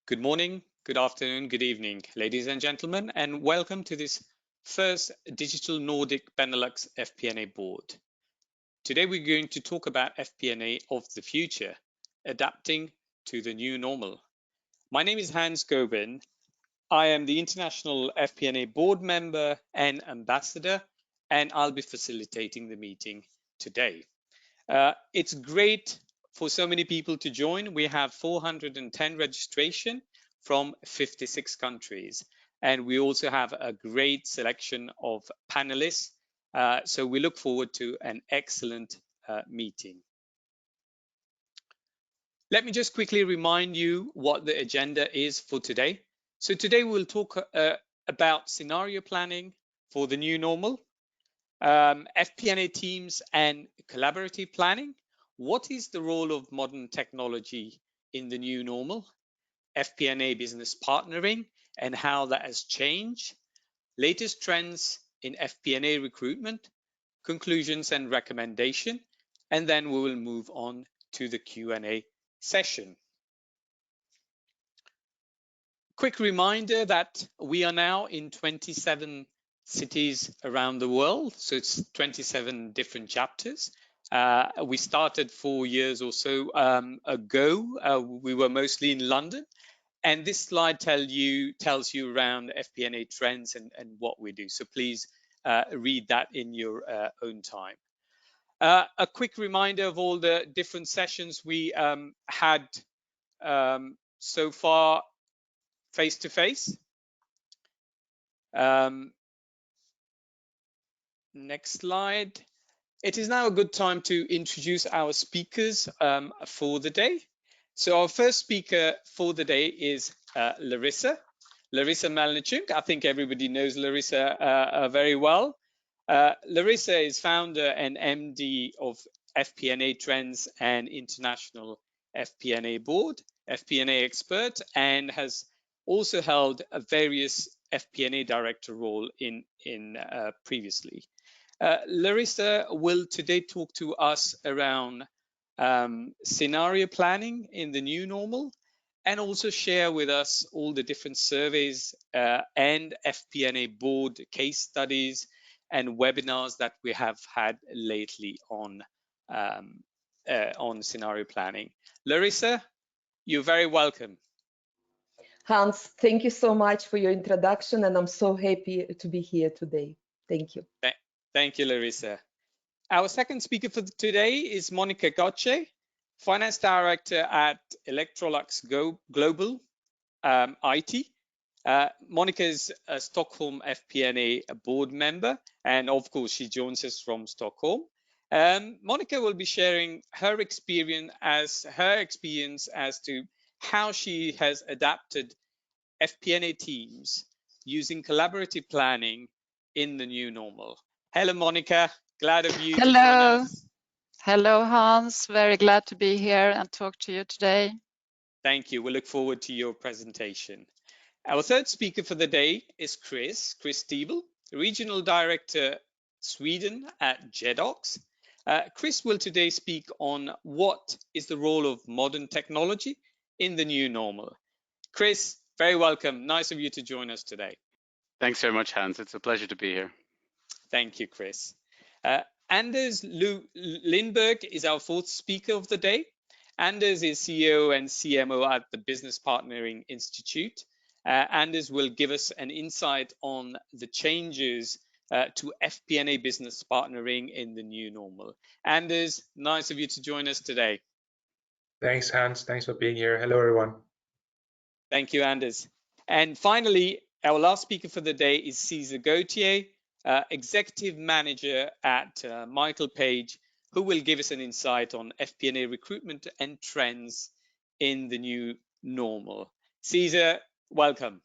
Good morning, good afternoon, good evening, ladies and gentlemen, and welcome to this first Digital Nordic Benelux FP&A board. Today we're going to talk about FP&A of the future, adapting to the new normal. My name is Hans Gobin. I am the International FP&A board member and ambassador, and I'll be facilitating the meeting today. It's great for so many people to join. We have 410 registration from 56 countries, and we also have a great selection of panelists. So we look forward to an excellent meeting. Let me just quickly remind you what the agenda is for today. So today we'll talk about scenario planning for the new normal, FP&A teams and collaborative planning. What is the role of modern technology in the new normal? FP&A business partnering and how that has changed. Latest trends in FP&A recruitment, conclusions and recommendation. And then we will move on to the Q&A session. Quick reminder that we are now in 27 cities around the world, so it's 27 different chapters. We started 4 years or so ago. We were mostly in London, and this slide tells you around FP&A trends and what we do. So please read that in your own time. A quick reminder of all the different sessions we had so far face-to-face. Next slide. It is now a good time to introduce our speakers for the day. So our first speaker for the day is Larissa Melnichuk. I think everybody knows Larissa very well. Larissa is founder and MD of FP&A Trends and International FP&A Board, FP&A expert, and has also held a various FP&A director role in previously. Larissa will today talk to us around scenario planning in the new normal, and also share with us all the different surveys and FP&A board case studies and webinars that we have had lately on scenario planning. Larissa, you're very welcome. Hans, thank you so much for your introduction, and I'm so happy to be here today. Thank you. Thank you, Larissa. Our second speaker for today is Monica Gotche, Finance Director at Electrolux Global IT. Monica is a Stockholm FP&A board member, and of course, she joins us from Stockholm. Monica will be sharing her experience as to how she has adapted FP&A teams using collaborative planning in the new normal. Hello, Monica. Glad of you. Hello. Hello, Hans. Very glad to be here and talk to you today. Thank you. We look forward to your presentation. Our third speaker for the day is Chris Stiebel, Regional Director, Sweden at Jedox. Chris will today speak on what is the role of modern technology in the new normal. Chris, very welcome. Nice of you to join us today. Thanks very much, Hans. It's a pleasure to be here. Thank you, Chris. Anders Lindberg is our fourth speaker of the day. Anders is CEO and CMO at the Business Partnering Institute. Anders will give us an insight on the changes to FP&A business partnering in the new normal. Anders, nice of you to join us today. Thanks, Hans. Thanks for being here. Hello, everyone. Thank you, Anders. And finally, our last speaker for the day is Cesar Gautier, Executive Manager at Michael Page, who will give us an insight on FP&A recruitment and trends in the new normal. Cesar, welcome.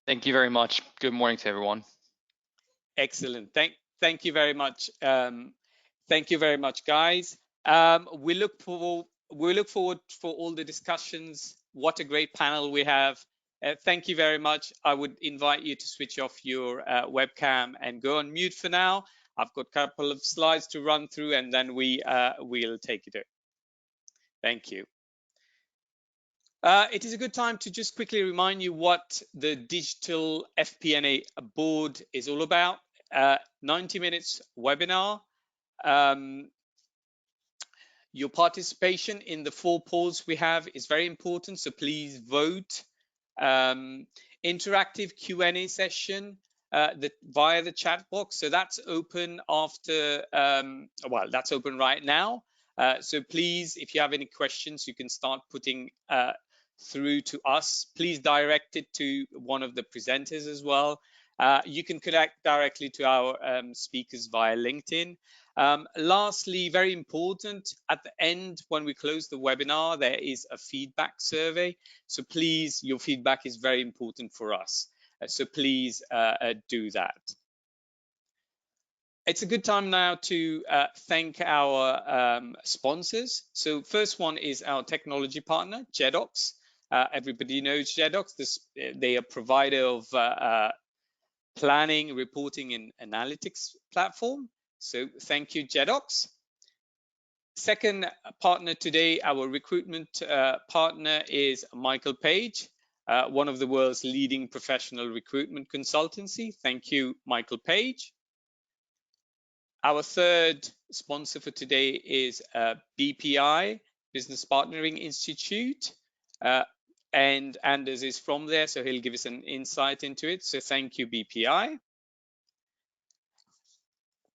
Thank you very much. Good morning to everyone. Excellent. Thank you very much. Thank you very much, guys. We look forward for all the discussions. What a great panel we have. Thank you very much. I would invite you to switch off your webcam and go on mute for now. I've got a couple of slides to run through, and then we'll take it. Thank you. It is a good time to just quickly remind you what the digital FP&A board is all about. 90 minutes webinar. Your participation in the 4 polls we have is very important, so please vote. Interactive Q&A session via the chat box, so that's open after, well, that's open right now. So please, if you have any questions, you can start putting through to us. Please direct it to one of the presenters as well. You can connect directly to our speakers via LinkedIn. Lastly, very important, at the end, when we close the webinar, there is a feedback survey. So please, your feedback is very important for us. So please do that. It's a good time now to thank our sponsors. So first one is our technology partner, Jedox. Everybody knows Jedox. They are a provider of planning, reporting, and analytics platform. So thank you, Jedox. Second partner today, our recruitment partner is Michael Page, one of the world's leading professional recruitment consultancy. Thank you, Michael Page. Our third sponsor for today is BPI, Business Partnering Institute. And Anders is from there, so he'll give us an insight into it. So thank you, BPI.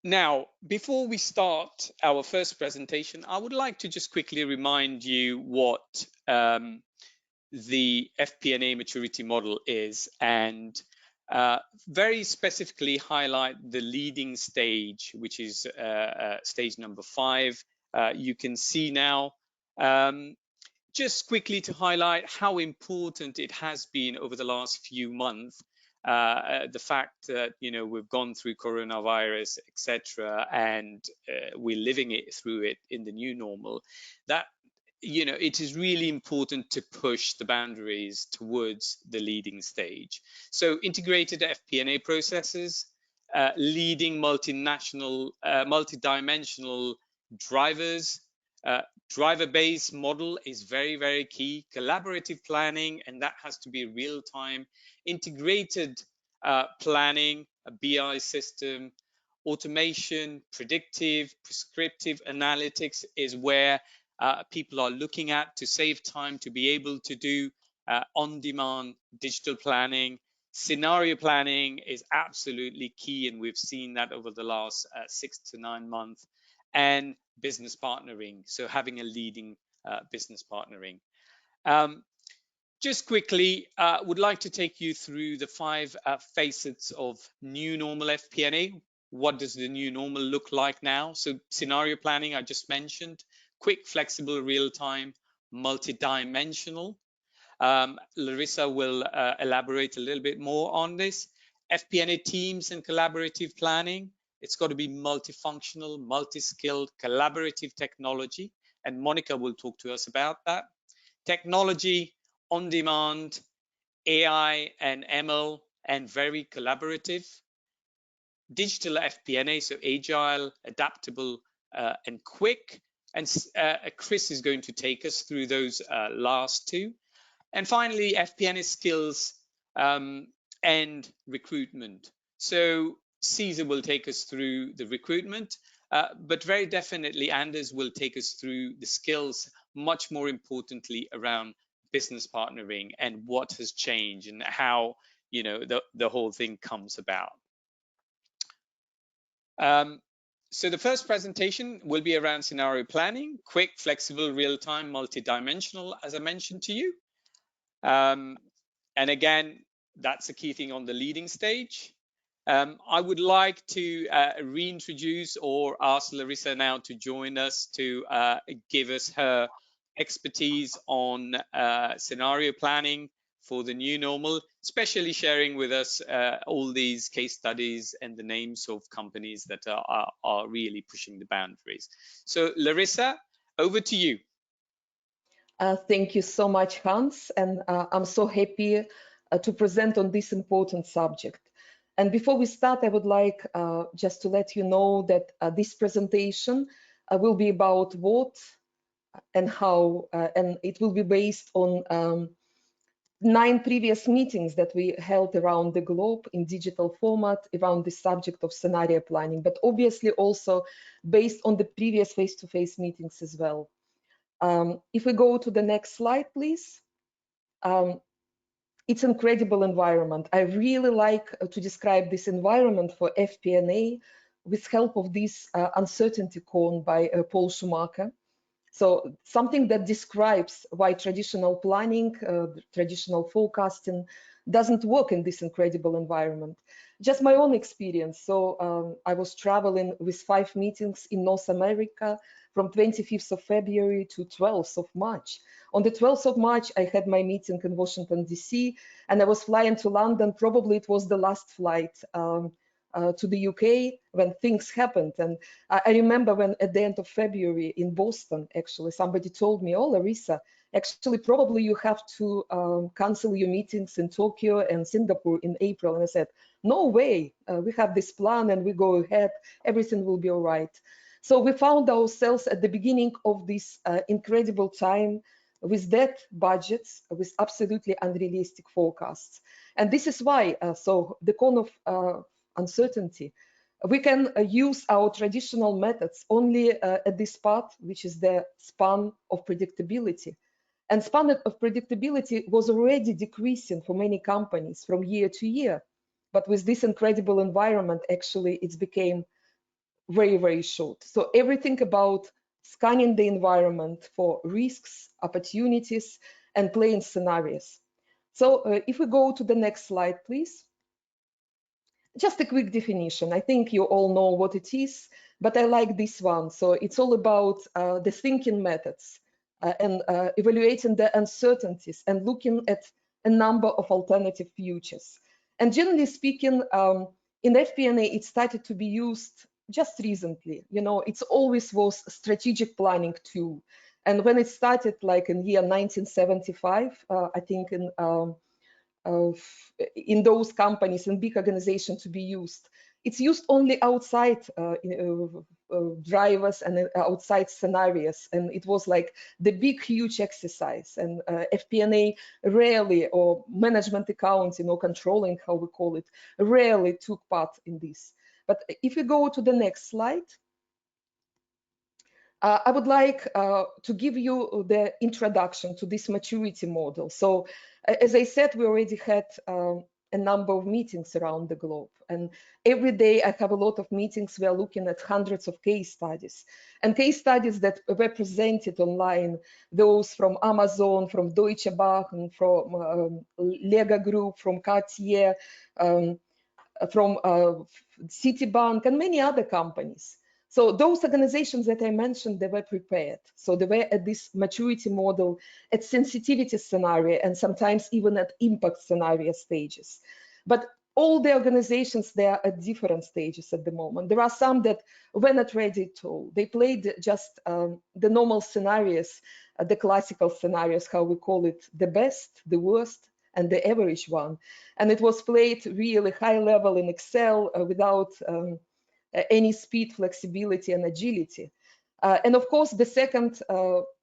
Now, before we start our first presentation, I would like to just quickly remind you what the FP&A maturity model is, and very specifically highlight the leading stage, which is stage number 5. You can see now, just quickly to highlight how important it has been over the last few months. The fact that, you know, we've gone through coronavirus, etc., and we're living through it in the new normal, that, you know, it is really important to push the boundaries towards the leading stage. So integrated FP&A processes, leading multinational, multidimensional drivers, driver-based model is very, very key. Collaborative planning, and that has to be real-time. Integrated planning, a BI system, automation, predictive, prescriptive analytics is where people are looking at to save time to be able to do on-demand digital planning. Scenario planning is absolutely key, and we've seen that over the last 6 to 9 months. And business partnering, so having a leading business partnering. Just quickly, would like to take you through the 5 facets of new normal FP&A. What does the new normal look like now? So scenario planning, I just mentioned, quick, flexible, real-time, multi-dimensional. Larissa will elaborate a little bit more on this. FP&A teams and collaborative planning. It's got to be multifunctional, multi-skilled, collaborative technology. And Monica will talk to us about that. Technology, on demand, AI and ML, and very collaborative. Digital FP&A, so agile, adaptable, and quick. And Chris is going to take us through those last 2. And finally, FP&A skills and recruitment. So Caesar will take us through the recruitment, but very definitely Anders will take us through the skills, much more importantly around business partnering and what has changed and how, you know, the whole thing comes about. So the first presentation will be around scenario planning, quick, flexible, real-time, multi-dimensional, as I mentioned to you. And again, that's a key thing on the leading stage. I would like to reintroduce or ask Larissa now to join us to give us her expertise on scenario planning for the new normal, especially sharing with us all these case studies and the names of companies that are really pushing the boundaries. So Larissa, over to you. Thank you so much, Hans, and I'm so happy to present on this important subject. And before we start, I would like just to let you know that this presentation will be about what and how, and it will be based on 9 previous meetings that we held around the globe in digital format around the subject of scenario planning, but obviously also based on the previous face-to-face meetings as well. If we go to the next slide, please. It's an incredible environment. I really like to describe this environment for FP&A with help of this uncertainty cone by Paul Schumacher. So something that describes why traditional planning, traditional forecasting doesn't work in this incredible environment. Just my own experience. So I was traveling with 5 meetings in North America from 25th of February to 12th of March. On the 12th of March, I had my meeting in Washington, DC, and I was flying to London. Probably it was the last flight to the UK when things happened. And I remember when at the end of February in Boston, actually, somebody told me, oh, Larissa, actually, probably you have to cancel your meetings in Tokyo and Singapore in April. And I said, no way, we have this plan and we go ahead, everything will be all right. So we found ourselves at the beginning of this incredible time with debt budgets, with absolutely unrealistic forecasts. And this is why, so the cone of uncertainty, we can use our traditional methods only at this part, which is the span of predictability. And span of predictability was already decreasing for many companies from year to year. But with this incredible environment, actually, it became very, very short. So everything about scanning the environment for risks, opportunities, and playing scenarios. So if we go to the next slide, please. Just a quick definition. I think you all know what it is, but I like this one. So it's all about the thinking methods and evaluating the uncertainties and looking at a number of alternative futures. And generally speaking, in FP&A, it started to be used just recently. You know, it's always was a strategic planning tool. And when it started, like in year 1975, I think in those companies and big organizations to be used, it's used only outside drivers and outside scenarios, and it was like the big huge exercise. And FP&A rarely, or management accounting or controlling, how we call it, rarely took part in this. But if we go to the next slide, I would like to give you the introduction to this maturity model. So as I said, we already had a number of meetings around the globe. And every day I have a lot of meetings. We are looking at hundreds of case studies. And case studies that were presented online, those from Amazon, from Deutsche Bank, from Lega Group, from Cartier, from Citibank, and many other companies. So those organizations that I mentioned, they were prepared. So they were at this maturity model, at sensitivity scenario, and sometimes even at impact scenario stages. But all the organizations, they are at different stages at the moment. There are some that were not ready at all. They played just the normal scenarios, the classical scenarios, how we call it, the best, the worst, and the average one. And it was played really high level in Excel without any speed, flexibility, and agility. And of course, the second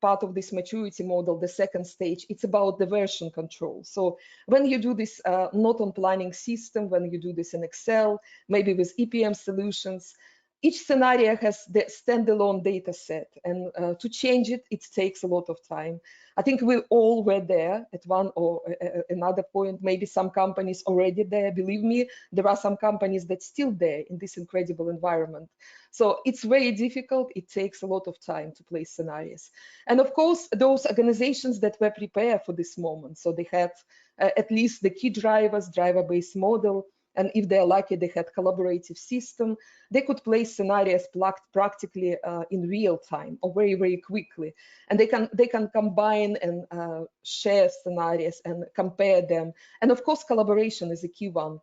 part of this maturity model, the second stage, it's about the version control. So when you do this not on planning system, when you do this in Excel, maybe with EPM solutions, each scenario has the standalone data set, and to change it, it takes a lot of time. I think we all were there at one or another point, maybe some companies already there. Believe me, there are some companies that still there in this incredible environment. So it's very difficult. It takes a lot of time to place scenarios. And of course, those organizations that were prepared for this moment, so they had at least the key drivers, driver-based model, and if they're lucky, they had collaborative system. They could place scenarios practically in real time or very, very quickly. And they can combine and share scenarios and compare them. And of course, collaboration is a key one.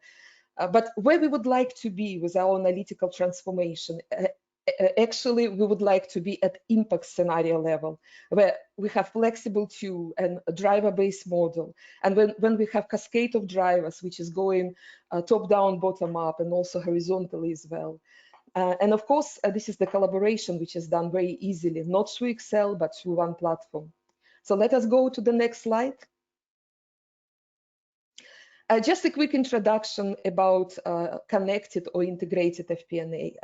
But where we would like to be with our analytical transformation, actually, we would like to be at impact scenario level, where we have flexible tool and a driver-based model. And when we have cascade of drivers, which is going top down, bottom up, and also horizontally as well. And of course, this is the collaboration, which is done very easily, not through Excel, but through one platform. So let us go to the next slide. Just a quick introduction about connected or integrated FP&A.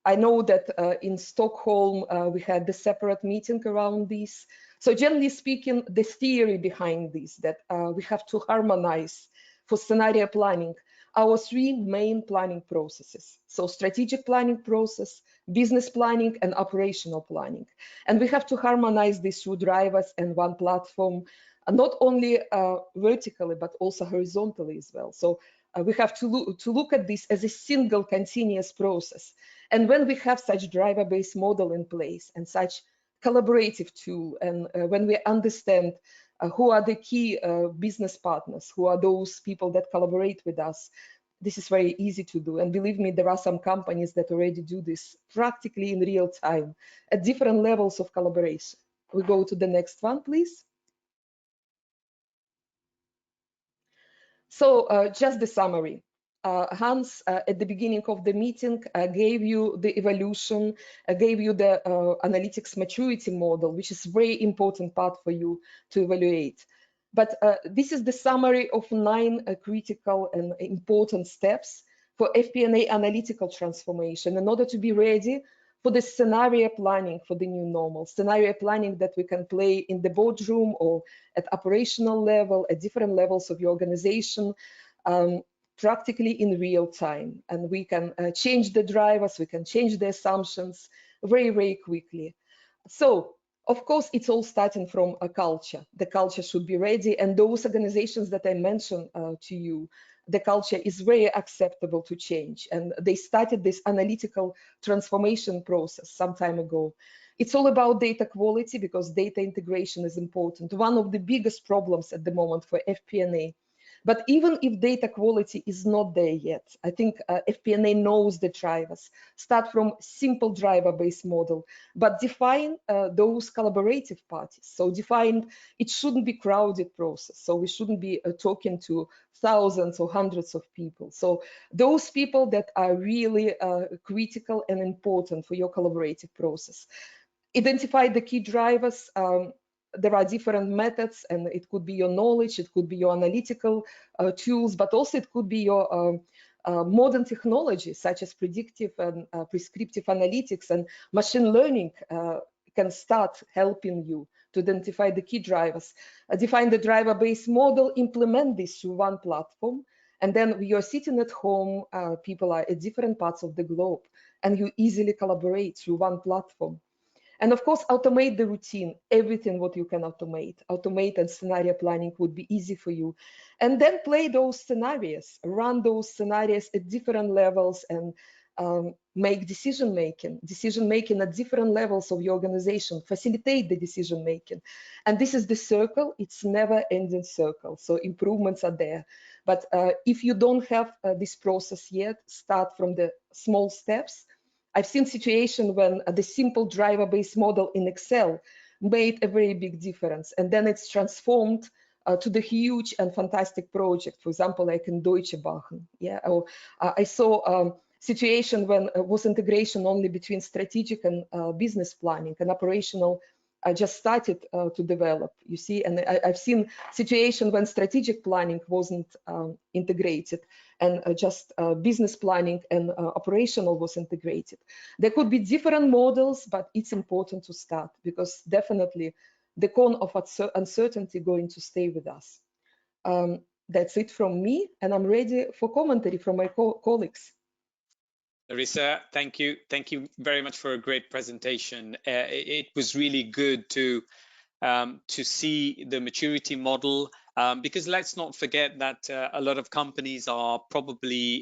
I know that in Stockholm, we had the separate meeting around this. So generally speaking, the theory behind this, that we have to harmonize for scenario planning our three main planning processes. So strategic planning process, business planning, and operational planning. And we have to harmonize these through drivers and one platform, not only vertically, but also horizontally as well. So we have to look at this as a single continuous process. And when we have such driver-based model in place and such collaborative tool, and when we understand who are the key business partners, who are those people that collaborate with us, this is very easy to do. And believe me, there are some companies that already do this practically in real time at different levels of collaboration. We go to the next one, please. So just the summary. Hans, at the beginning of the meeting, gave you the evolution, gave you the analytics maturity model, which is a very important part for you to evaluate. But this is the summary of 9 critical and important steps for FP&A analytical transformation in order to be ready for the scenario planning for the new normal, scenario planning that we can play in the boardroom or at operational level, at different levels of your organization, practically in real time. And we can change the drivers, we can change the assumptions very, very quickly. So, of course, it's all starting from a culture. The culture should be ready, and those organizations that I mentioned to you, the culture is very acceptable to change. And they started this analytical transformation process some time ago. It's all about data quality because data integration is important. One of the biggest problems at the moment for FP&A. But even if data quality is not there yet, I think FP&A knows the drivers. Start from simple driver-based model, but define those collaborative parties. So define it shouldn't be crowded process. So we shouldn't be talking to thousands or hundreds of people. So those people that are really critical and important for your collaborative process. Identify the key drivers. There are different methods, and it could be your knowledge, it could be your analytical tools, but also it could be your modern technology, such as predictive and prescriptive analytics and machine learning can start helping you to identify the key drivers. Define the driver-based model, implement this through one platform, and then you're sitting at home, people are at different parts of the globe, and you easily collaborate through one platform. And of course, automate the routine, everything what you can automate. Automate and scenario planning would be easy for you. And then play those scenarios, run those scenarios at different levels and make decision-making at different levels of your organization, facilitate the decision-making. And this is the circle, it's never-ending circle. So improvements are there. But if you don't have this process yet, start from the small steps. I've seen situations when the simple driver-based model in Excel made a very big difference, and then it's transformed to the huge and fantastic project. For example, like in Deutsche Bank. Yeah, or I saw a situation when it was integration only between strategic and business planning and operational. I just started to develop, you see, and I've seen situations when strategic planning wasn't integrated and just business planning and operational was integrated. There could be different models, but it's important to start because definitely the cone of uncertainty going to stay with us. That's it from me, and I'm ready for commentary from my colleagues. Larissa, thank you. Thank you very much for a great presentation. It was really good to see the maturity model, because let's not forget that a lot of companies are probably,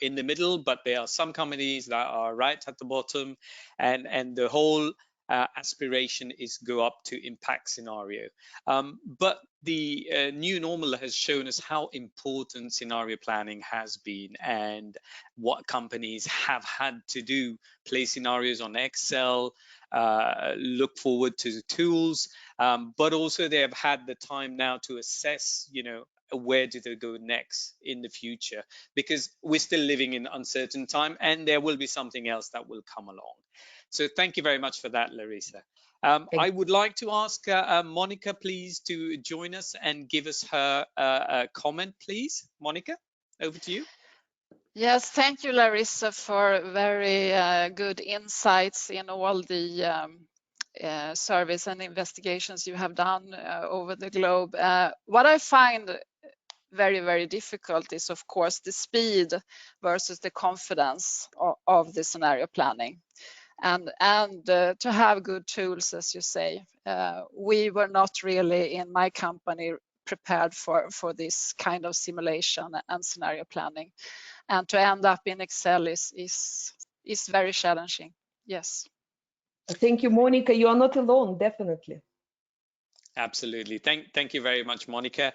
in the middle, but there are some companies that are right at the bottom, and the whole aspiration is go up to impact scenario. But the new normal has shown us how important scenario planning has been and what companies have had to do, play scenarios on Excel, look forward to the tools, but also they have had the time now to assess, where do they go next in the future, because we're still living in uncertain time and there will be something else that will come along. So thank you very much for that, Larissa. I would like to ask Monica, please, to join us and give us her comment, please. Monica, over to you. Yes, thank you, Larissa, for very good insights in all the surveys and investigations you have done over the globe. What I find very, very difficult is, of course, the speed versus the confidence of the scenario planning. And to have good tools, as you say. We were not really in my company prepared for this kind of simulation and scenario planning. And to end up in Excel is very challenging. Yes. Thank you, Monica. You are not alone, definitely. Absolutely. Thank you very much, Monica.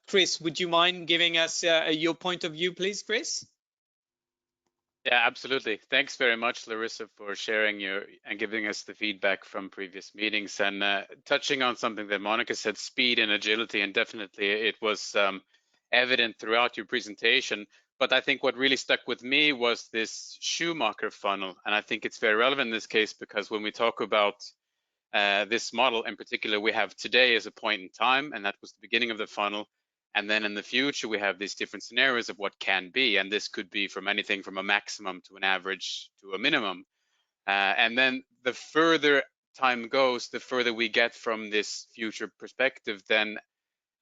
Chris, would you mind giving us your point of view, please, Chris? Yeah, absolutely. Thanks very much, Larissa, for sharing and giving us the feedback from previous meetings, and touching on something that Monica said, speed and agility, and definitely it was evident throughout your presentation. But I think what really stuck with me was this Schumacher funnel, and I think it's very relevant in this case because when we talk about this model in particular, we have today as a point in time, and that was the beginning of the funnel. And then in the future, we have these different scenarios of what can be. And this could be from anything from a maximum to an average to a minimum. And then the further time goes, the further we get from this future perspective, then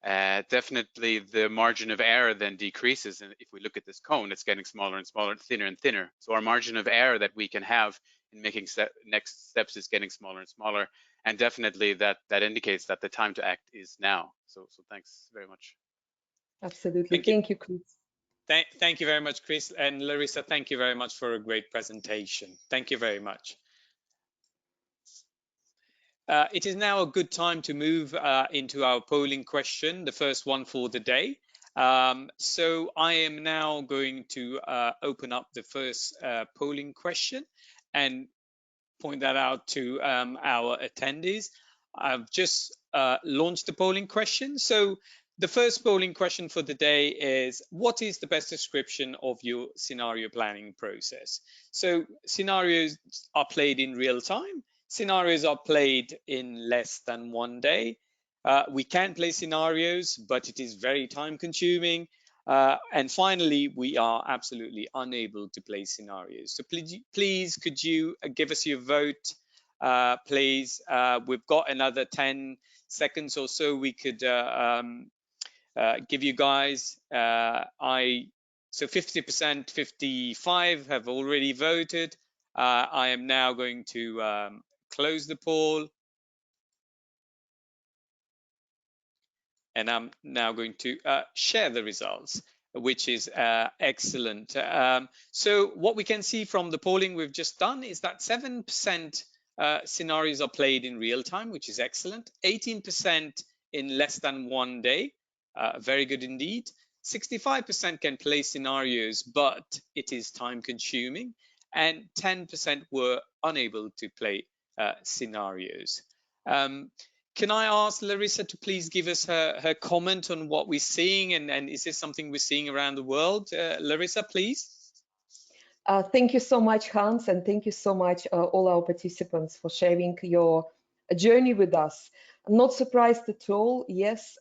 definitely the margin of error then decreases. And if we look at this cone, it's getting smaller and smaller, thinner and thinner. So our margin of error that we can have in making next steps is getting smaller and smaller. And definitely that indicates that the time to act is now. So thanks very much. Absolutely. Thank you, Chris. Thank you very much, Chris. And Larissa, thank you very much for a great presentation. Thank you very much. It is now a good time to move into our polling question, the first one for the day. So I am now going to open up the first polling question and point that out to our attendees. I've just launched the polling question. So the first polling question for the day is, what is the best description of your scenario planning process? So scenarios are played in real time. Scenarios are played in less than 1 day. We can play scenarios, but it is very time consuming. And finally, we are absolutely unable to play scenarios. So please could you give us your vote, please? We've got another 10 seconds or so we could give you guys. So 50%, 55 have already voted. I am now going to close the poll. And I'm now going to share the results, which is excellent. So what we can see from the polling we've just done is that 7% scenarios are played in real time, which is excellent. 18% in less than 1 day, very good indeed. 65% can play scenarios, but it is time consuming. And 10% were unable to play scenarios. Can I ask Larissa to please give us her comment on what we're seeing, and is this something we're seeing around the world? Larissa, please. Thank you so much, Hans, and thank you so much, all our participants, for sharing your journey with us. I'm not surprised at all. Yes,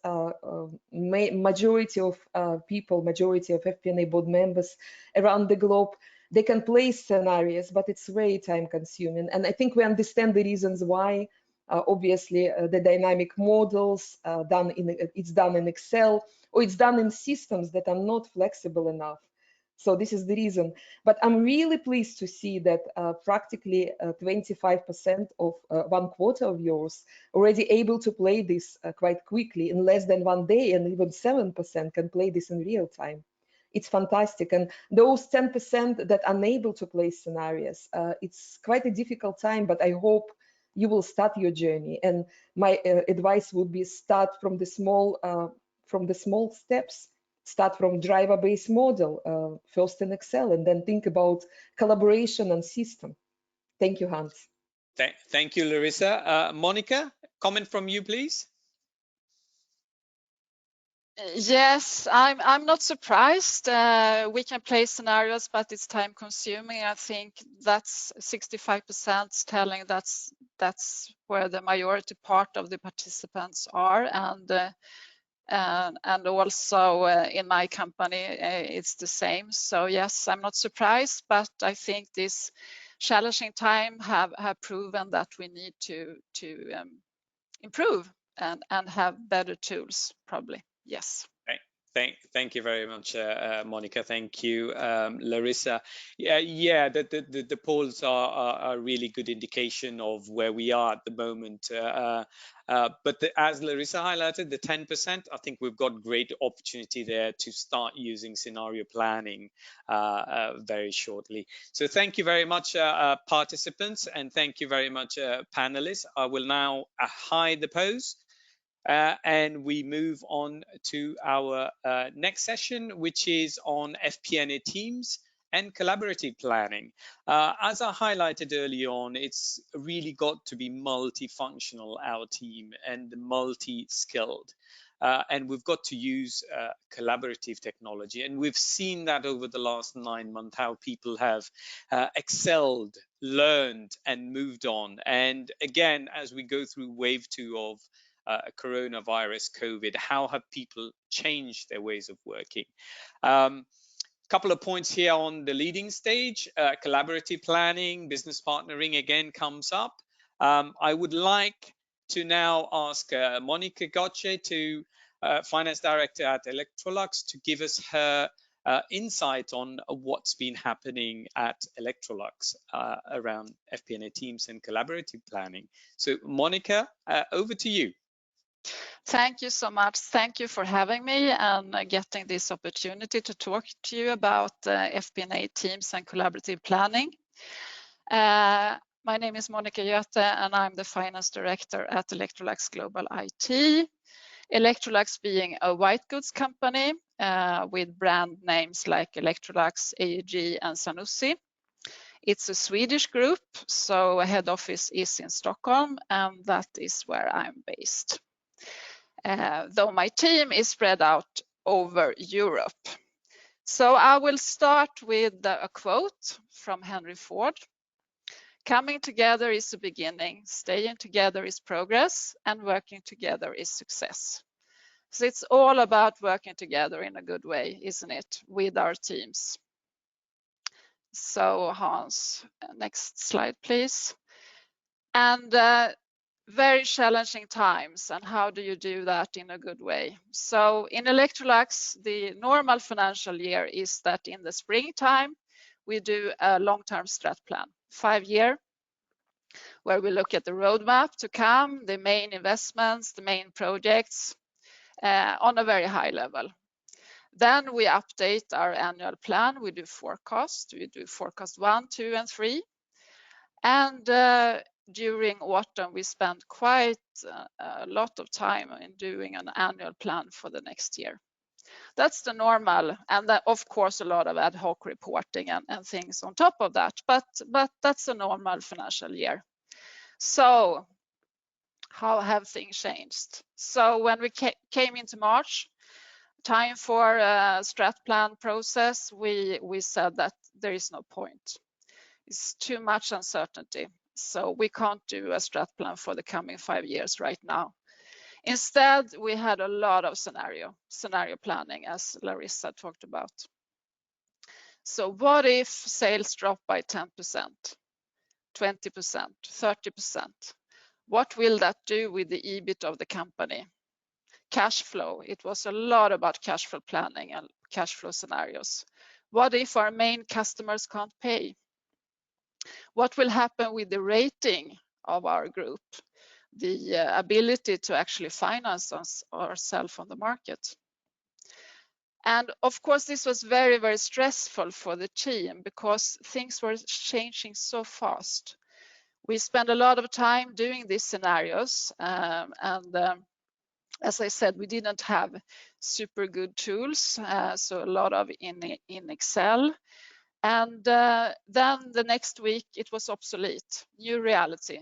majority of people, majority of FP&A board members around the globe, they can play scenarios, but it's very time consuming. And I think we understand the reasons why. Obviously, the dynamic models it's done in Excel, or it's done in systems that are not flexible enough. So this is the reason. But I'm really pleased to see that practically 25% of 1/4 of yours already able to play this quite quickly in less than 1 day, and even 7% can play this in real time. It's fantastic. And those 10% that are unable to play scenarios, it's quite a difficult time, but I hope you will start your journey. And my advice would be start from the small steps. Start from driver-based model, first in Excel, and then think about collaboration and system. Thank you, Hans. Thank you, Larissa. Monica, comment from you, please. Yes, I'm not surprised. We can play scenarios, but it's time consuming. I think that's 65% telling that's where the majority part of the participants are, and also in my company it's the same. So yes, I'm not surprised, but I think this challenging time have proven that we need to improve and have better tools, probably. Yes. Thank you very much, Monica. Thank you, Larissa. Yeah, the polls are a really good indication of where we are at the moment. But as Larissa highlighted, the 10%, I think we've got great opportunity there to start using scenario planning very shortly. So thank you very much, participants, and thank you very much, panelists. I will now hide the pose. And we move on to our next session, which is on FP&A teams and collaborative planning. As I highlighted early on, it's really got to be multifunctional, our team, and multi-skilled. And we've got to use collaborative technology. And we've seen that over the last 9 months, how people have excelled, learned, and moved on. And again, as we go through wave 2 of coronavirus, COVID, how have people changed their ways of working? Couple of points here on the leading stage. Collaborative planning, business partnering again comes up. I would like to now ask Monica Gotche, Finance Director at Electrolux, to give us her insight on what's been happening at Electrolux around FP&A teams and collaborative planning. So Monica, over to you. Thank you so much. Thank you for having me and getting this opportunity to talk to you about FP&A teams and collaborative planning. My name is Monica Göte and I'm the Finance Director at Electrolux Global IT. Electrolux being a white goods company with brand names like Electrolux, AEG and Zanussi. It's a Swedish group, so head office is in Stockholm and that is where I'm based. Though my team is spread out over Europe. So I will start with a quote from Henry Ford. Coming together is the beginning, staying together is progress, and working together is success. So it's all about working together in a good way, isn't it, with our teams. So Hans, next slide, please. And very challenging times, and how do you do that in a good way? So in Electrolux, the normal financial year is that in the springtime, we do a long-term strat plan, 5-year, where we look at the roadmap to come, the main investments, the main projects on a very high level. Then we update our annual plan, we do forecast 1, 2, and 3. And during autumn, we spend quite a lot of time in doing an annual plan for the next year. That's the normal, and that, of course, a lot of ad hoc reporting and things on top of that, but that's a normal financial year. So how have things changed? So when we came into March, time for a strat plan process, we said that there is no point. It's too much uncertainty. So we can't do a strat plan for the coming 5 years right now. Instead, we had a lot of scenario planning, as Larissa talked about. So what if sales drop by 10%, 20%, 30%? What will that do with the EBIT of the company? Cash flow, it was a lot about cash flow planning and cash flow scenarios. What if our main customers can't pay? What will happen with the rating of our group? The ability to actually finance ourselves on the market. And of course, this was very, very stressful for the team because things were changing so fast. We spent a lot of time doing these scenarios and as I said, we didn't have super good tools, so a lot of in Excel. And then the next week, it was obsolete, new reality.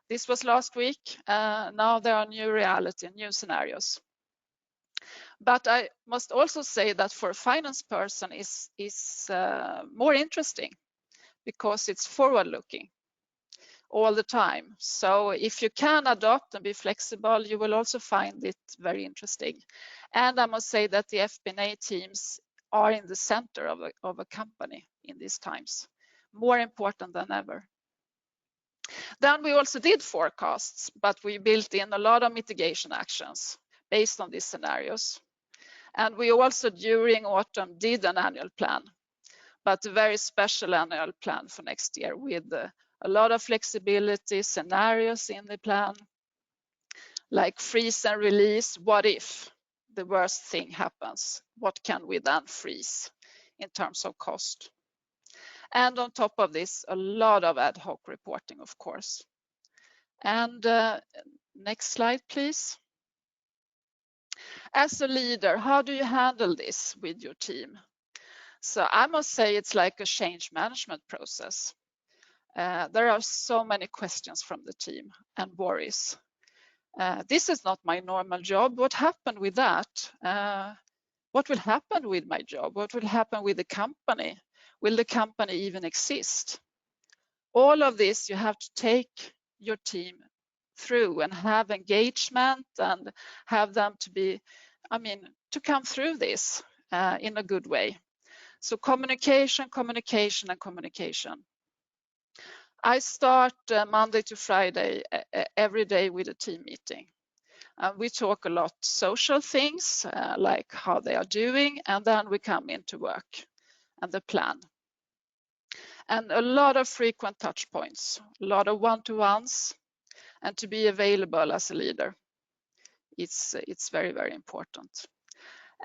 This was last week. Now there are new reality, new scenarios. But I must also say that for a finance person is more interesting because it's forward-looking all the time. So if you can adopt and be flexible, you will also find it very interesting. And I must say that the Fpna teams are in the center of a company in these times, more important than ever. Then we also did forecasts, but we built in a lot of mitigation actions based on these scenarios. And we also, during autumn, did an annual plan, but a very special annual plan for next year with a lot of flexibility scenarios in the plan, like freeze and release. What if the worst thing happens? What can we then freeze in terms of cost? And on top of this, a lot of ad hoc reporting, of course. And next slide, please. As a leader, how do you handle this with your team? So I must say it's like a change management process. There are so many questions from the team and worries. This is not my normal job. What happened with that? What will happen with my job? What will happen with the company? Will the company even exist? All of this you have to take your team through and have engagement and have them to be, to come through this in a good way. So communication, communication, and communication. I start Monday to Friday every day with a team meeting. We talk a lot social things like how they are doing, and then we come into work and the plan. And a lot of frequent touch points, a lot of one-to-ones, and to be available as a leader. It's very, very important.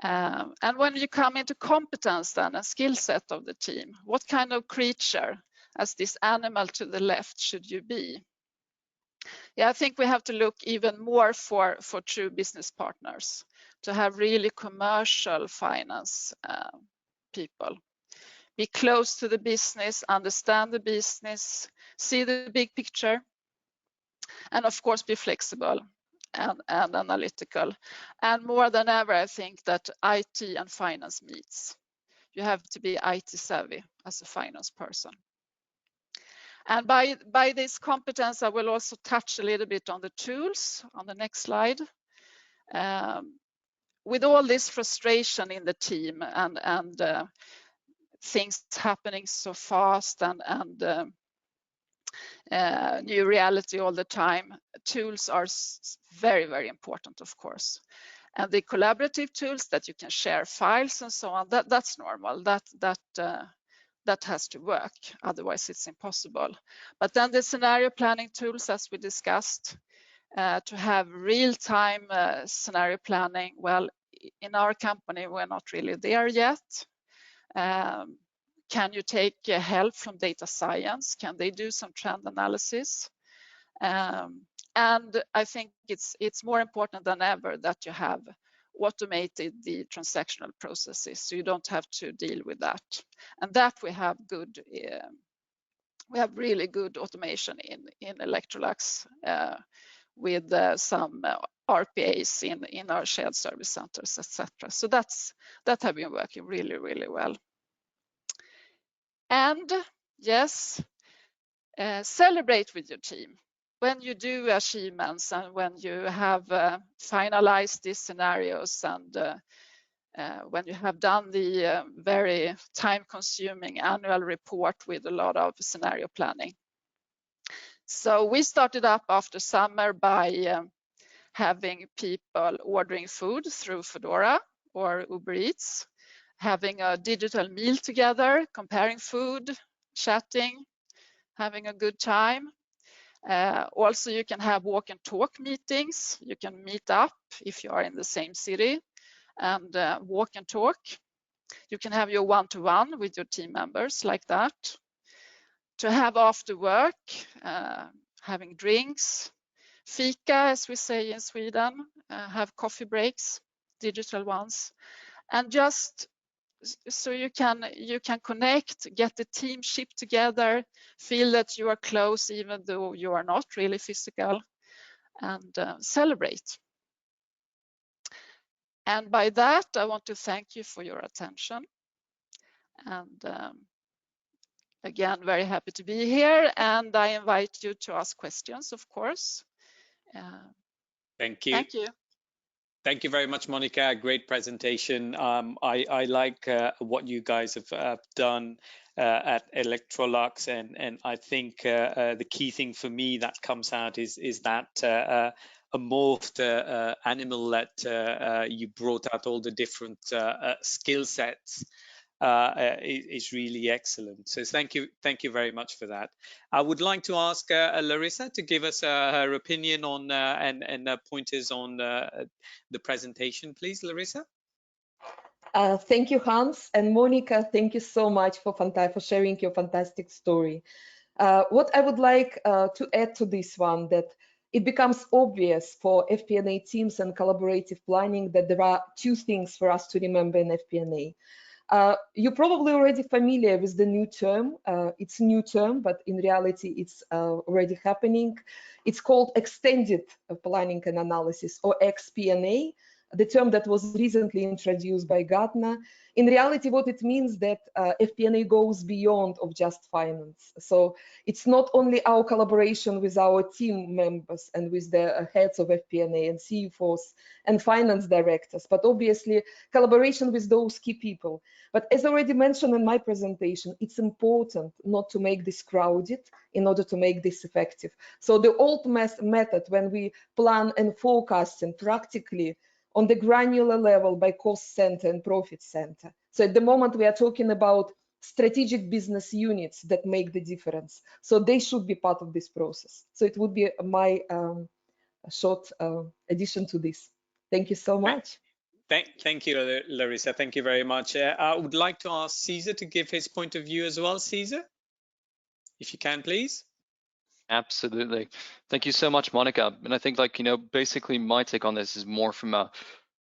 And when you come into competence then and skill set of the team, what kind of creature, as this animal to the left, should you be? Yeah, I think we have to look even more for true business partners, to have really commercial finance people. Be close to the business, understand the business, see the big picture, and of course be flexible and analytical. And more than ever, I think that IT and finance meets. You have to be IT savvy as a finance person. And by this competence, I will also touch a little bit on the tools on the next slide. With all this frustration in the team and things happening so fast and new reality all the time, tools are very, very important, of course. And the collaborative tools that you can share files and so on, that's normal. That has to work, otherwise it's impossible. But then the scenario planning tools, as we discussed, to have real-time scenario planning. Well, in our company, we're not really there yet. Can you take help from data science? Can they do some trend analysis? And I think it's more important than ever that you have automated the transactional processes, so you don't have to deal with that. And that we have good, we have really good automation in Electrolux with some RPAs in our shared service centers, etc. So that have been working really, really well. And yes, celebrate with your team when you do achievements and when you have finalized these scenarios and when you have done the very time-consuming annual report with a lot of scenario planning. So we started up after summer by having people ordering food through Foodora or Uber Eats, having a digital meal together, comparing food, chatting, having a good time. Also, you can have walk and talk meetings. You can meet up if you are in the same city and walk and talk. You can have your one-to-one with your team members like that. To have after work, having drinks, fika, as we say in Sweden, have coffee breaks, digital ones, and just so you can connect, get the team ship together, feel that you are close even though you are not really physical, and celebrate. And by that, I want to thank you for your attention. And again, very happy to be here. And I invite you to ask questions, of course. Thank you. Thank you. Thank you very much, Monica. Great presentation. I like what you guys have done at Electrolux, and I think the key thing for me that comes out is that a morphed animal that you brought out all the different skill sets is really excellent. So thank you very much for that. I would like to ask Larissa to give us her opinion on and pointers on the presentation, please, Larissa. Thank you, Hans, and Monica. Thank you so much for sharing your fantastic story. What I would like to add to this one, that it becomes obvious for FP&A teams and collaborative planning that there are two things for us to remember in FP&A. You're probably already familiar with the new term. It's a new term, but in reality, it's already happening. It's called Extended Planning and Analysis, or FP&A, the term that was recently introduced by Gartner. In reality, what it means that FP&A goes beyond of just finance. So it's not only our collaboration with our team members and with the heads of FP&A and CFOs and finance directors, but obviously collaboration with those key people. But as already mentioned in my presentation, it's important not to make this crowded in order to make this effective. So the old method, when we plan and forecast and practically on the granular level by cost center and profit center. So at the moment we are talking about strategic business units that make the difference. So they should be part of this process. So it would be my short addition to this. Thank you so much. Thank you, Larissa. Thank you very much. I would like to ask Caesar to give his point of view as well. Caesar, if you can, please. Absolutely. Thank you so much, Monica. And I think, like, basically my take on this is more from a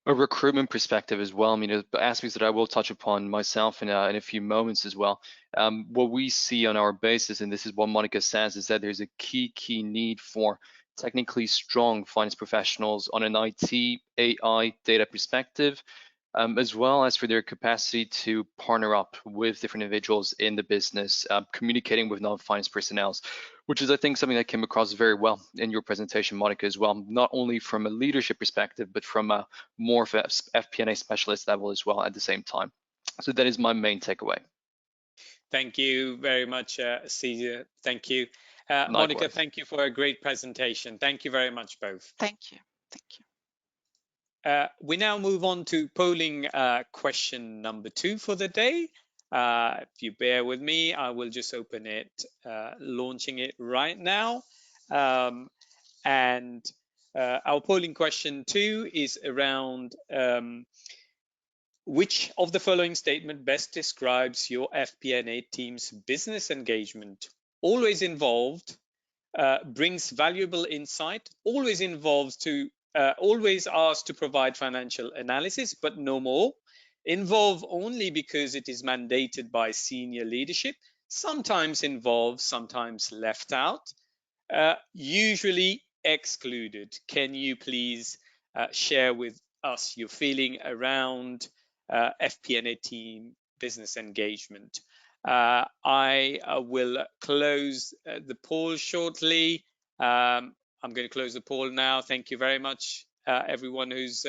recruitment perspective as well. I mean, aspects that I will touch upon myself in a few moments as well. What we see on our basis, and this is what Monica says, is that there's a key need for technically strong finance professionals on an IT, AI, data perspective, as well as for their capacity to partner up with different individuals in the business, communicating with non-finance personnel, which is, I think, something that came across very well in your presentation, Monica, as well, not only from a leadership perspective, but from a more of a FP&A specialist level as well at the same time. So that is my main takeaway. Thank you very much, Caesar. Thank you. Monica, thank you for a great presentation. Thank you very much, both. Thank you. Thank you. We now move on to polling question number 2 for the day. If you bear with me, I will just open it, launching it right now. And our polling question 2 is around which of the following statement best describes your FP&A team's business engagement? Always involved, brings valuable insight, always involves to always asked to provide financial analysis, but no more. Involve only because it is mandated by senior leadership. Sometimes involved, sometimes left out. Usually excluded. Can you please share with us your feeling around FP&A team business engagement? I will close the poll shortly. I'm going to close the poll now. Thank you very much, everyone who's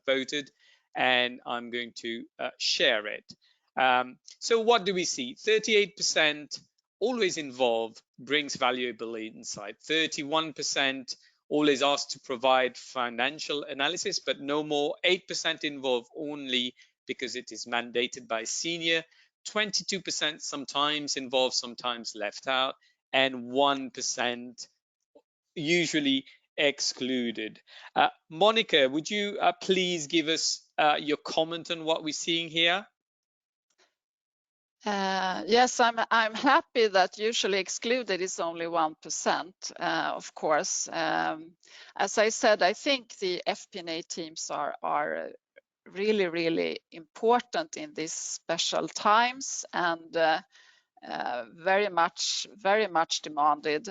voted, and I'm going to share it. So what do we see? 38% always involved, brings valuable insight. 31% always asked to provide financial analysis, but no more. 8% involve only because it is mandated by senior. 22% sometimes involved, sometimes left out, and 1% usually excluded. Monica, would you please give us your comment on what we're seeing here? Yes, I'm happy that usually excluded is only 1%, of course. As I said, I think the FP&A teams are really important in these special times and very much demanded.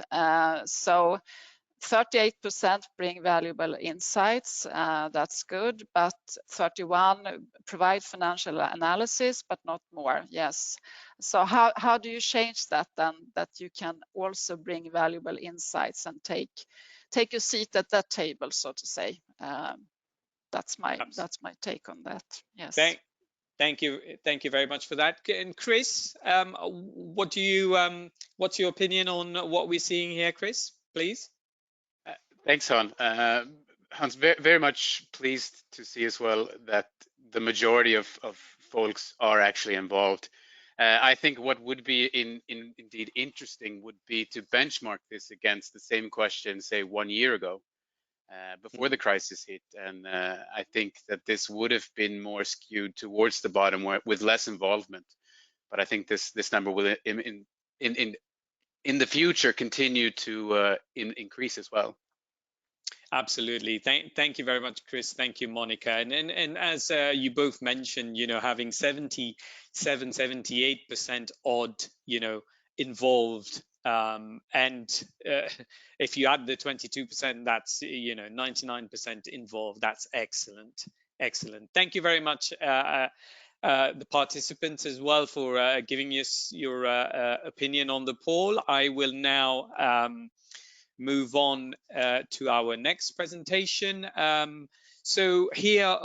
So 38% bring valuable insights, that's good, but 31 provide financial analysis, but not more, yes. So how do you change that then, that you can also bring valuable insights and take a seat at that table, so to say? That's my take on that, yes. Thank you very much for that. And Chris, what's your opinion on what we're seeing here, Chris, please? Thanks, Hans, very much pleased to see as well that the majority of folks are actually involved. I think what would be indeed interesting would be to benchmark this against the same question, say 1 year ago, before the crisis hit. And I think that this would have been more skewed towards the bottom with less involvement. But I think this number will in the future continue to increase as well. Absolutely. Thank you very much, Chris. Thank you, Monica. And as you both mentioned, having 78% odd, involved. And if you add the 22%, that's 99% involved. That's excellent. Excellent. Thank you very much, the participants as well, for giving us your opinion on the poll. I will now move on to our next presentation. So here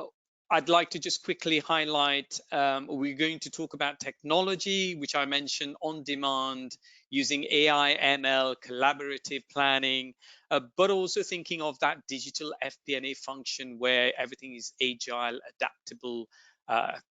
I'd like to just quickly highlight, we're going to talk about technology, which I mentioned, on demand, using AI, ML, collaborative planning, but also thinking of that digital FP&A function where everything is agile, adaptable,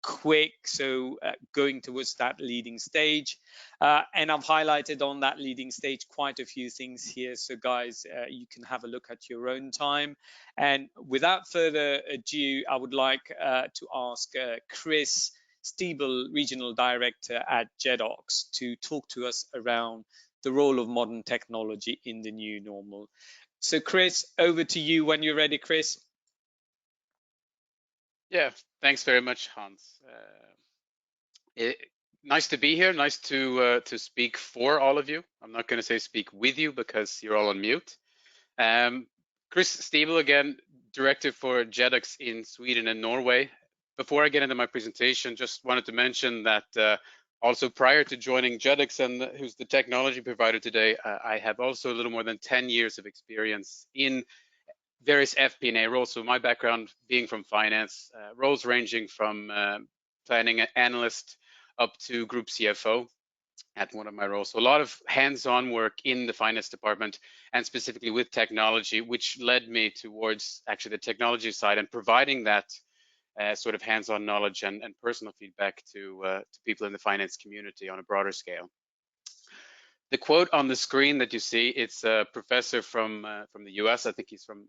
quick, so going towards that leading stage. And I've highlighted on that leading stage quite a few things here, so guys, you can have a look at your own time. And without further ado, I would like to ask Chris Stiebel, Regional Director at Jedox, to talk to us around the role of modern technology in the new normal. So Chris, over to you when you're ready, Chris. Yeah, thanks very much, Hans. Nice to be here. Nice to speak for all of you. I'm not going to say speak with you because you're all on mute. Chris Stiebel again, Director for Jedox in Sweden and Norway. Before I get into my presentation, just wanted to mention that also prior to joining Jedox, and who's the technology provider today, I have also a little more than 10 years of experience in various FP&A roles. So my background being from finance, roles ranging from planning analyst up to group CFO at one of my roles. So a lot of hands-on work in the finance department and specifically with technology, which led me towards actually the technology side and providing that sort of hands-on knowledge and personal feedback to people in the finance community on a broader scale. The quote on the screen that you see, it's a professor from the US. I think he's from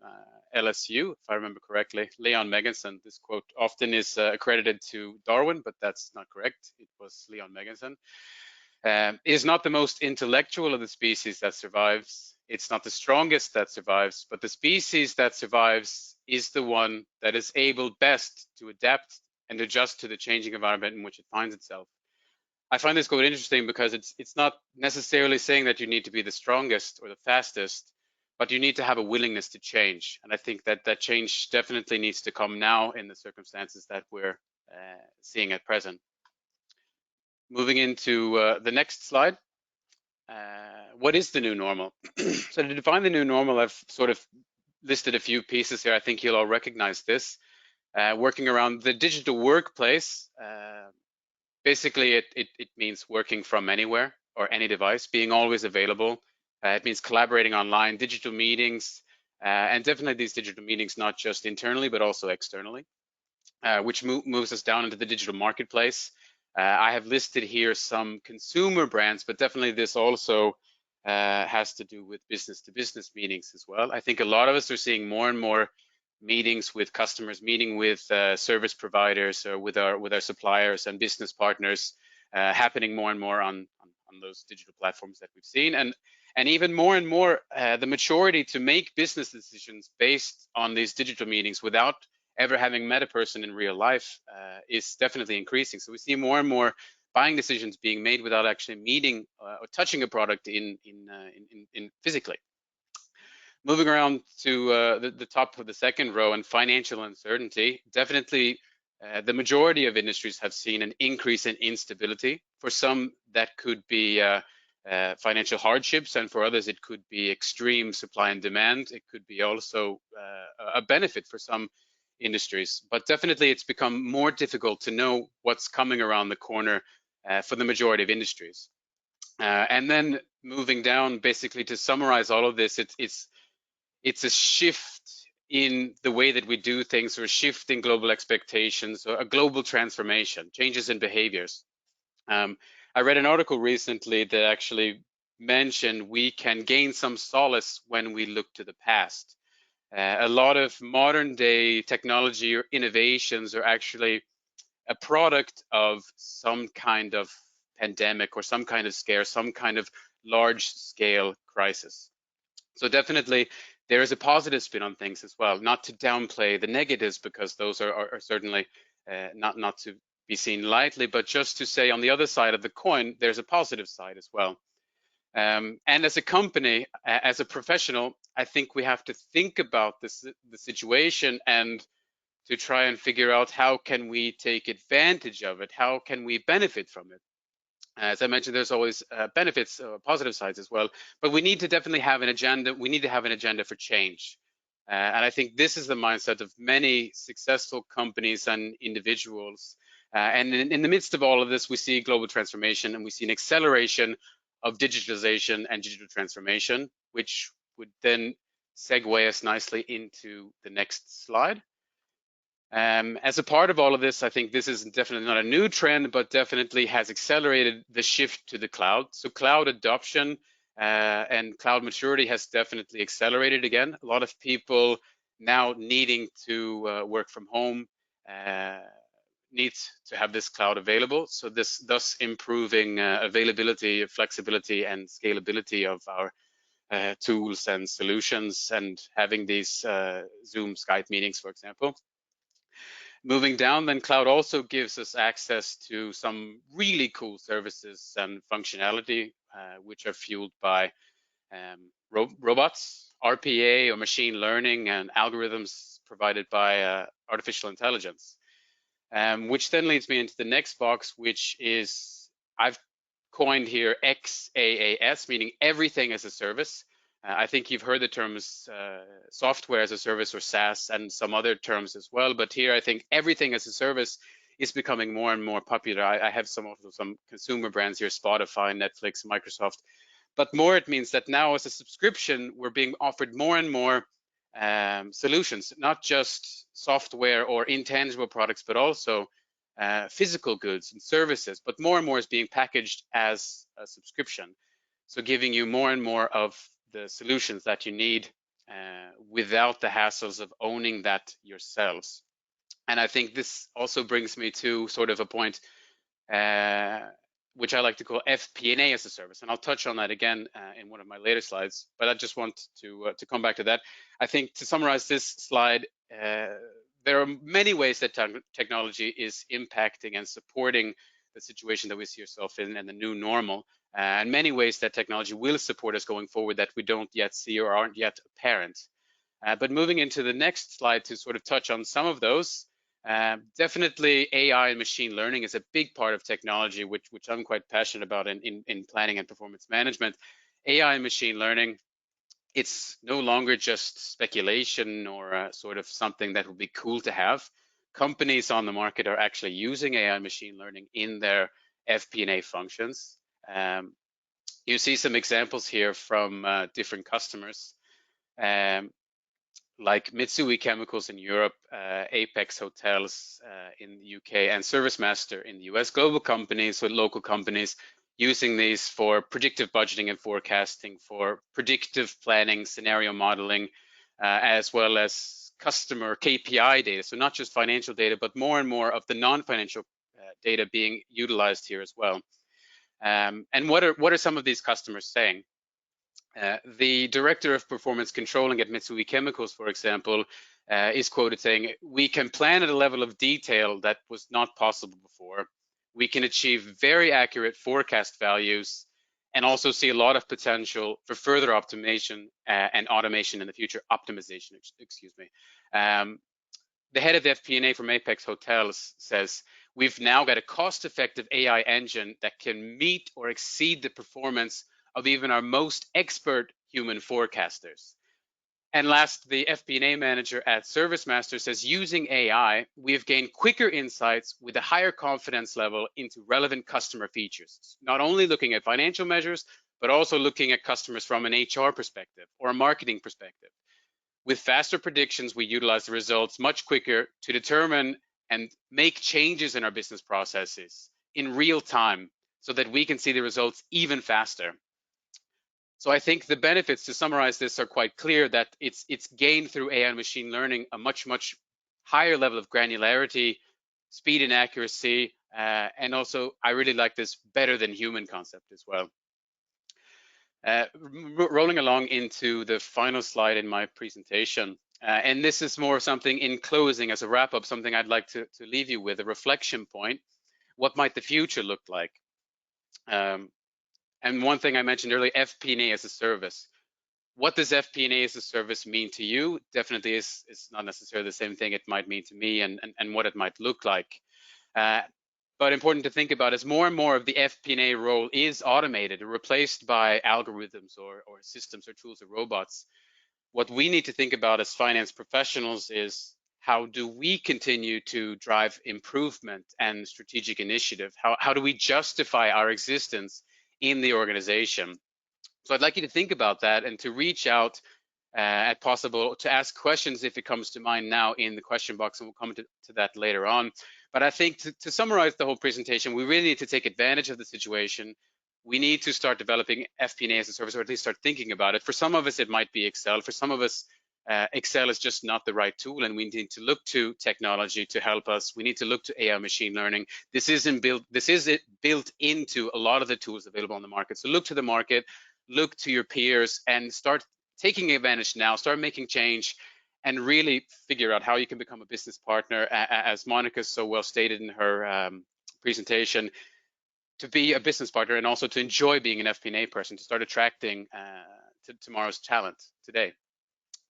LSU, if I remember correctly, Leon Megginson. This quote often is accredited to Darwin, but that's not correct. It was Leon Megginson. It is not the most intellectual of the species that survives. It's not the strongest that survives, but the species that survives is the one that is able best to adapt and adjust to the changing environment in which it finds itself. I find this quote interesting because it's not necessarily saying that you need to be the strongest or the fastest, but you need to have a willingness to change. And I think that that change definitely needs to come now in the circumstances that we're seeing at present. Moving into the next slide. What is the new normal? So to define the new normal, I've sort of listed a few pieces here. I think you'll all recognize this. Working around the digital workplace, basically, it means working from anywhere or any device, being always available. It means collaborating online, digital meetings, and definitely these digital meetings, not just internally, but also externally, which moves us down into the digital marketplace. I have listed here some consumer brands, but definitely this also has to do with business-to-business meetings as well. I think a lot of us are seeing more and more meetings with customers, meeting with service providers or with our suppliers and business partners, happening more and more on those digital platforms that we've seen, and even more and more the maturity to make business decisions based on these digital meetings without ever having met a person in real life is definitely increasing. So we see more and more buying decisions being made without actually meeting or touching a product in physically. Moving around to the top of the second row and financial uncertainty, definitely the majority of industries have seen an increase in instability. For some, that could be financial hardships, and for others, it could be extreme supply and demand. It could be also a benefit for some industries, but definitely it's become more difficult to know what's coming around the corner for the majority of industries. And then moving down, basically to summarize all of this, it's a shift in the way that we do things, or a shift in global expectations, or a global transformation, changes in behaviors. I read an article recently that actually mentioned we can gain some solace when we look to the past. A lot of modern day technology or innovations are actually a product of some kind of pandemic or some kind of scare, some kind of large scale crisis. So definitely there is a positive spin on things as well, not to downplay the negatives, because those are certainly not to be seen lightly, but just to say on the other side of the coin, there's a positive side as well. And as a company, as a professional, I think we have to think about the situation and to try and figure out how can we take advantage of it, how can we benefit from it. As I mentioned, there's always benefits, positive sides as well, but we need to definitely have an agenda. We need to have an agenda for change. And I think this is the mindset of many successful companies and individuals. And in the midst of all of this, we see global transformation, and we see an acceleration of digitalization and digital transformation, which would then segue us nicely into the next slide. As a part of all of this, I think this is definitely not a new trend, but definitely has accelerated the shift to the cloud. So cloud adoption and cloud maturity has definitely accelerated again. A lot of people now needing to work from home need to have this cloud available. So this thus improving availability, flexibility, and scalability of our tools and solutions, and having these Zoom, Skype meetings, for example. Moving down, then cloud also gives us access to some really cool services and functionality, which are fueled by robots, RPA or machine learning, and algorithms provided by artificial intelligence. Which then leads me into the next box, which is, I've coined here XaaS, meaning everything as a service. I think you've heard the terms software as a service, or SaaS, and some other terms as well. But here, I think everything as a service is becoming more and more popular. I have some consumer brands here, Spotify, Netflix, Microsoft. But more, it means that now as a subscription, we're being offered more and more solutions, not just software or intangible products, but also physical goods and services. But more and more is being packaged as a subscription. So giving you more and more of the solutions that you need without the hassles of owning that yourselves. And I think this also brings me to sort of a point which I like to call FP&A as a service. And I'll touch on that again in one of my later slides, but I just want to come back to that. I think to summarize this slide, there are many ways that technology is impacting and supporting the situation that we see ourselves in and the new normal, and many ways that technology will support us going forward that we don't yet see or aren't yet apparent. But moving into the next slide to sort of touch on some of those, definitely AI and machine learning is a big part of technology, which I'm quite passionate about in planning and performance management. AI and machine learning, it's no longer just speculation or sort of something that would be cool to have. Companies on the market are actually using AI and machine learning in their FP&A functions. You see some examples here from different customers, like Mitsui Chemicals in Europe, Apex Hotels in the UK, and ServiceMaster in the US. Global companies with local companies using these for predictive budgeting and forecasting, for predictive planning, scenario modeling, as well as customer KPI data. So not just financial data, but more and more of the non-financial data being utilized here as well. And what are some of these customers saying? The director of performance controlling at Mitsui Chemicals, for example, is quoted saying, "We can plan at a level of detail that was not possible before. We can achieve very accurate forecast values, and also see a lot of potential for further optimization and automation in the future. Optimization, excuse me. The head of the FP&A from Apex Hotels says, we've now got a cost-effective AI engine that can meet or exceed the performance of even our most expert human forecasters. And last, the FP&A manager at ServiceMaster says, using AI, we have gained quicker insights with a higher confidence level into relevant customer features, not only looking at financial measures, but also looking at customers from an HR perspective or a marketing perspective. With faster predictions, we utilize the results much quicker to determine and make changes in our business processes in real time so that we can see the results even faster. So I think the benefits, to summarize this, are quite clear, that it's gained through AI and machine learning a much higher level of granularity, speed and accuracy, and also I really like this better than human concept as well. Rolling along into the final slide in my presentation, and this is more something in closing as a wrap up, something I'd like to leave you with, a reflection point. What might the future look like? And one thing I mentioned earlier, FP&A as a service. What does FP&A as a service mean to you? Definitely is not necessarily the same thing it might mean to me, and what it might look like. But important to think about is more and more of the FP&A role is automated or replaced by algorithms or systems or tools or robots. What we need to think about as finance professionals is, how do we continue to drive improvement and strategic initiative? How do we justify our existence in the organization? So I'd like you to think about that and to reach out at possible, to ask questions if it comes to mind now in the question box, and we'll come to that later on. But I think to summarize the whole presentation, we really need to take advantage of the situation. We need to start developing FP&A as a service, or at least start thinking about it. For some of us, it might be Excel. For some of us, Excel is just not the right tool, and we need to look to technology to help us. We need to look to AI machine learning. This is built into a lot of the tools available on the market. So look to the market, look to your peers, and start taking advantage now, start making change, and really figure out how you can become a business partner, as Monica so well stated in her presentation, to be a business partner and also to enjoy being an FP&A person, to start attracting to tomorrow's talent today.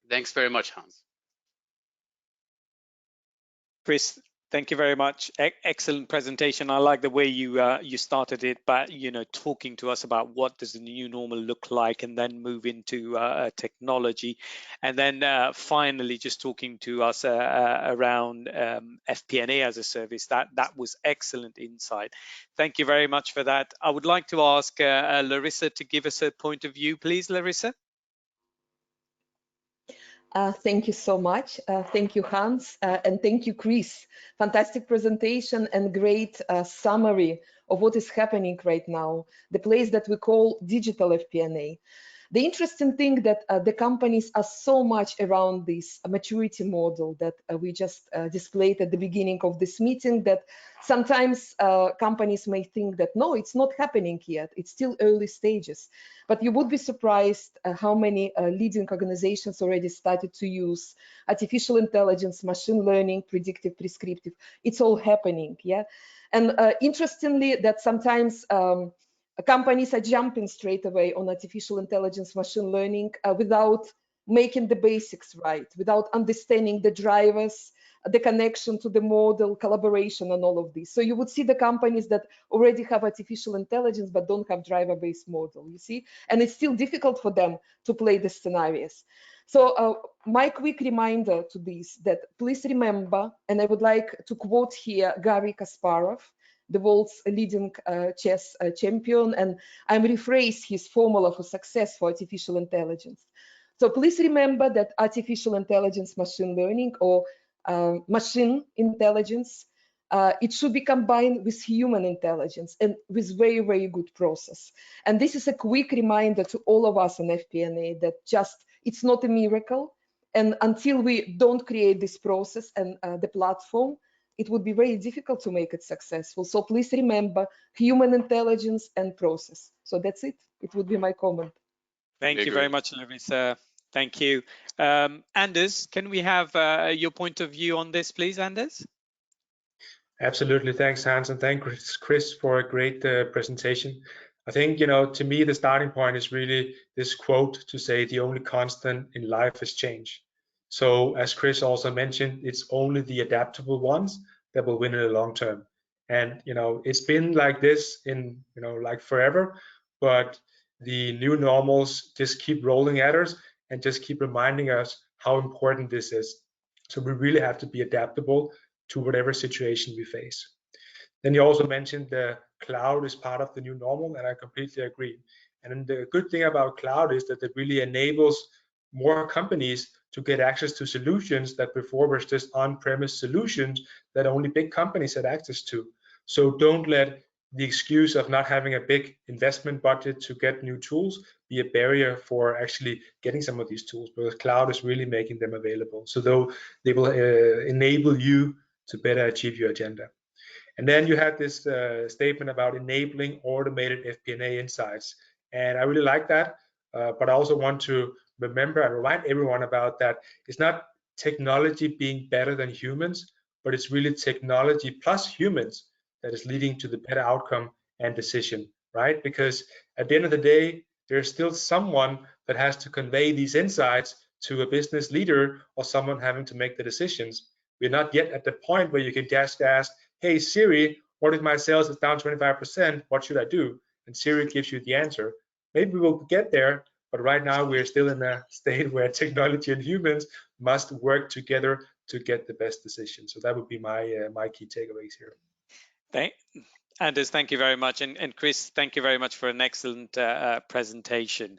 Thanks very much, Hans. Chris, thank you very much. Excellent presentation. I like the way you started it, but talking to us about what does the new normal look like, and then move into technology, and then finally just talking to us around FP&A as a service. That was excellent insight. Thank you very much for that. I would like to ask Larissa to give us a point of view, please, Larissa. Thank you so much. Thank you, Hans, and thank you, Chris. Fantastic presentation and great summary of what is happening right now, the place that we call digital FP&A. The interesting thing that the companies are so much around this maturity model that we just displayed at the beginning of this meeting, that sometimes companies may think that, no, it's not happening yet. It's still early stages. But you would be surprised how many leading organizations already started to use artificial intelligence, machine learning, predictive, prescriptive. It's all happening, yeah? And interestingly, that sometimes companies are jumping straight away on artificial intelligence, machine learning, without making the basics right, without understanding the drivers, the connection to the model, collaboration, and all of this. So you would see the companies that already have artificial intelligence but don't have driver-based model, you see? And it's still difficult for them to play the scenarios. So my quick reminder to this, that please remember, and I would like to quote here Garry Kasparov, the world's leading chess champion, and I'm rephrase his formula for success for artificial intelligence. So please remember that artificial intelligence, machine learning, or machine intelligence, it should be combined with human intelligence and with very, very good process. And this is a quick reminder to all of us in FP&A that just, it's not a miracle. And until we don't create this process and the platform, it would be very difficult to make it successful. So please remember human intelligence and process. So that's it. It would be my comment. Thank you very much, Larissa. Thank you. Anders, can we have your point of view on this, please, Anders? Absolutely. Thanks, Hans, and thanks, Chris, for a great presentation. I think, to me, the starting point is really this quote to say the only constant in life is change. So as Chris also mentioned, it's only the adaptable ones that will win in the long term. And, it's been like this in, like forever, but the new normals just keep rolling at us and just keep reminding us how important this is. So we really have to be adaptable to whatever situation we face. Then you also mentioned the cloud is part of the new normal, and I completely agree. And the good thing about cloud is that it really enables more companies to get access to solutions that before was just on-premise solutions that only big companies had access to. So don't let the excuse of not having a big investment budget to get new tools be a barrier for actually getting some of these tools, because cloud is really making them available. So though they will enable you to better achieve your agenda. And then you had this statement about enabling automated FP&A insights. And I really like that, but I also want to remember and remind everyone about that it's not technology being better than humans, but it's really technology plus humans that is leading to the better outcome and decision, right? Because at the end of the day, there's still someone that has to convey these insights to a business leader or someone having to make the decisions. We're not yet at the point where you can just ask, hey Siri, what if my sales is down 25%? What should I do? And Siri gives you the answer. Maybe we'll get there, but right now we're still in a state where technology and humans must work together to get the best decision. So that would be my key takeaways here. Anders, thank you very much. And Chris, thank you very much for an excellent presentation.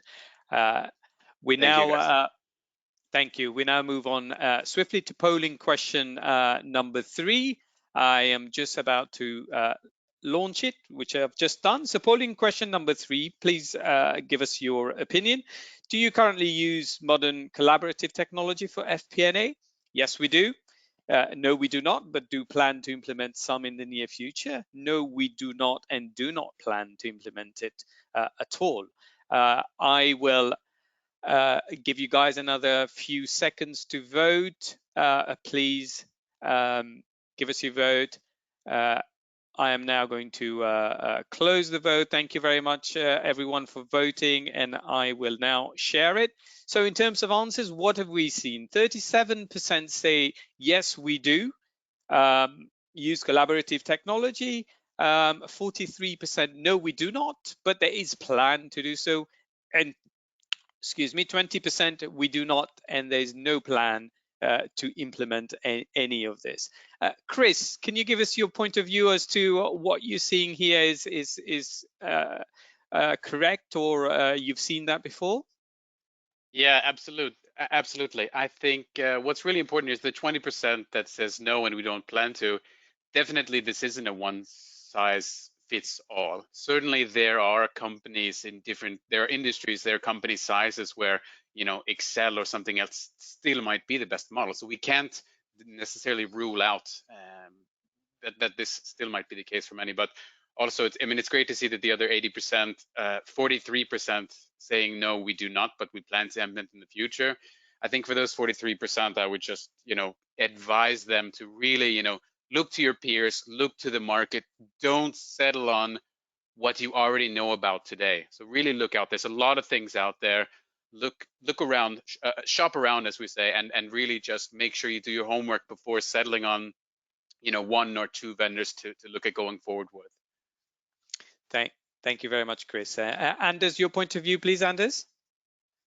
Thank you. We now move on swiftly to polling question number 3. I am just about to launch it, which I've just done. So polling question number 3, please give us your opinion. Do you currently use modern collaborative technology for FP&A? Yes, we do. No, we do not, but do plan to implement some in the near future. No, we do not and do not plan to implement it at all. I will give you guys another few seconds to vote. Please give us your vote. I am now going to close the vote. Thank you very much, everyone, for voting, and I will now share it. So in terms of answers, what have we seen? 37% say, yes, we do use collaborative technology. 43% no, we do not, but there is plan to do so. And 20% we do not, and there's no plan to implement any of this. Chris, can you give us your point of view as to what you're seeing here is correct, or you've seen that before? Yeah, absolutely. I think what's really important is the 20% that says no and we don't plan to. Definitely, this isn't a one size fits all. Certainly, there are companies in there are industries, there are company sizes where Excel or something else still might be the best model. So we can't necessarily rule out that this still might be the case for many. But also, it's great to see that the other 80%, 43% saying no, we do not, but we plan to implement in the future. I think for those 43%, I would just advise them to really look to your peers, look to the market. Don't settle on what you already know about today. So really look out. There's a lot of things out there. Look around, shop around, as we say, and really just make sure you do your homework before settling on one or two vendors to look at going forward with. Thank you very much, Chris. Anders, your point of view, please, Anders.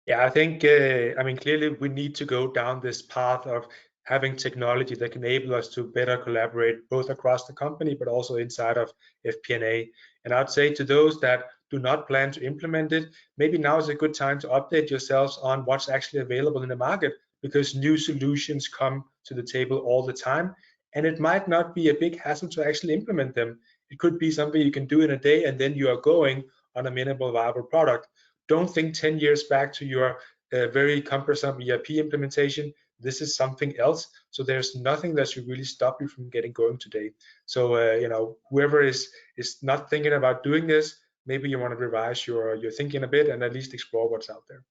Yeah, I think, clearly we need to go down this path of having technology that can enable us to better collaborate both across the company, but also inside of FP&A. And I'd say to those that do not plan to implement it, maybe now is a good time to update yourselves on what's actually available in the market, because new solutions come to the table all the time. And it might not be a big hassle to actually implement them. It could be something you can do in a day, and then you are going on a minimal viable product. Don't think 10 years back to your very cumbersome ERP implementation. This is something else. So there's nothing that should really stop you from getting going today. So whoever is not thinking about doing this, maybe you want to revise your thinking a bit and at least explore what's out there.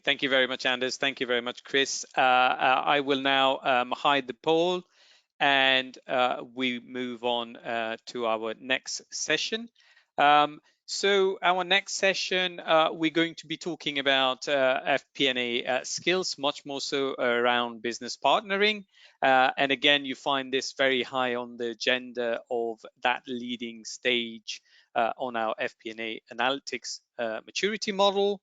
Thank you very much, Anders. Thank you very much, Chris. I will now hide the poll, and we move on to our next session. So our next session, we're going to be talking about FP&A skills, much more so around business partnering. And again, you find this very high on the agenda of that leading stage on our FP&A analytics maturity model.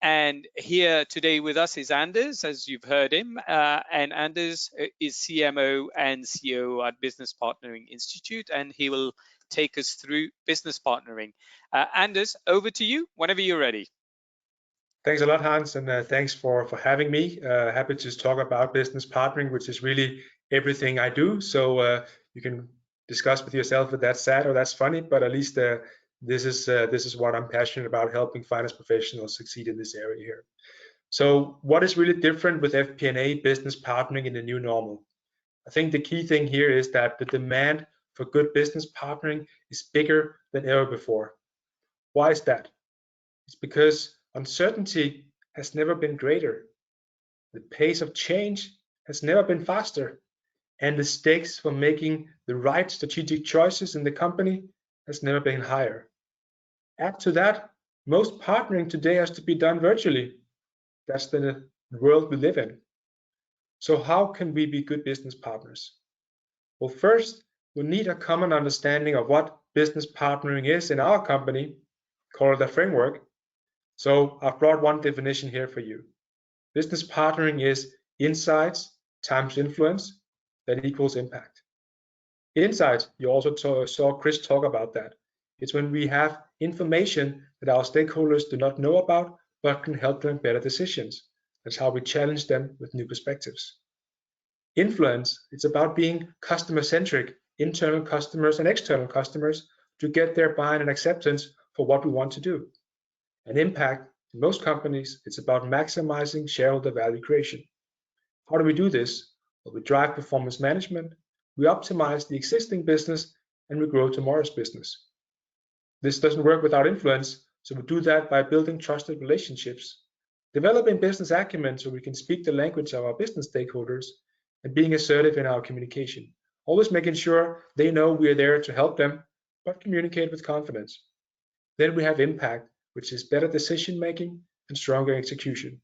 And here today with us is Anders, as you've heard him. And Anders is CMO and CEO at Business Partnering Institute, and he will take us through business partnering. Anders, over to you whenever you're ready. Thanks a lot, Hans, and thanks for having me. Happy to talk about business partnering, which is really everything I do. So you can discuss with yourself if that's sad or that's funny, but at least this is what I'm passionate about, helping finance professionals succeed in this area here. So what is really different with FP&A business partnering in the new normal? I think the key thing here is that the demand for good business partnering is bigger than ever before. Why is that? It's because uncertainty has never been greater. The pace of change has never been faster, and the stakes for making the right strategic choices in the company has never been higher. Add to that, most partnering today has to be done virtually. That's the world we live in. So how can we be good business partners? Well, first, we need a common understanding of what business partnering is in our company, call it a framework. So I've brought one definition here for you. Business partnering is insights times influence that equals impact. Insights, you also saw Chris talk about that. It's when we have information that our stakeholders do not know about, but can help them better decisions. That's how we challenge them with new perspectives. Influence, it's about being customer-centric, internal customers and external customers, to get their buy-in and acceptance for what we want to do. And impact, in most companies, it's about maximizing shareholder value creation. How do we do this? Well, we drive performance management, we optimize the existing business, and we grow tomorrow's business. This doesn't work without influence, so we do that by building trusted relationships, developing business acumen so we can speak the language of our business stakeholders, and being assertive in our communication, always making sure they know we are there to help them, but communicate with confidence. Then we have impact, which is better decision making and stronger execution.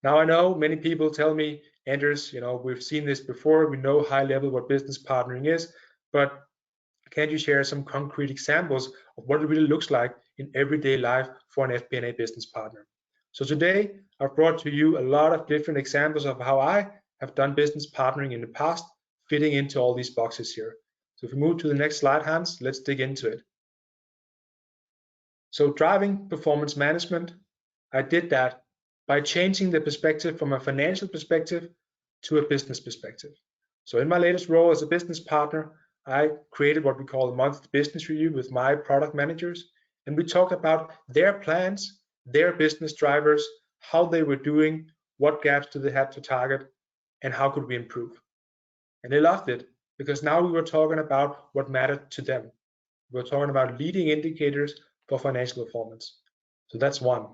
Now I know many people tell me, Anders, we've seen this before, we know high level what business partnering is, but can you share some concrete examples of what it really looks like in everyday life for an FP&A business partner? So today I've brought to you a lot of different examples of how I have done business partnering in the past, fitting into all these boxes here. So if we move to the next slide, Hans, let's dig into it. So driving performance management, I did that by changing the perspective from a financial perspective to a business perspective. So in my latest role as a business partner, I created what we call a monthly business review with my product managers, and we talked about their plans, their business drivers, how they were doing, what gaps do they have to target, and how could we improve. And they loved it, because now we were talking about what mattered to them. We were talking about leading indicators for financial performance. So that's one.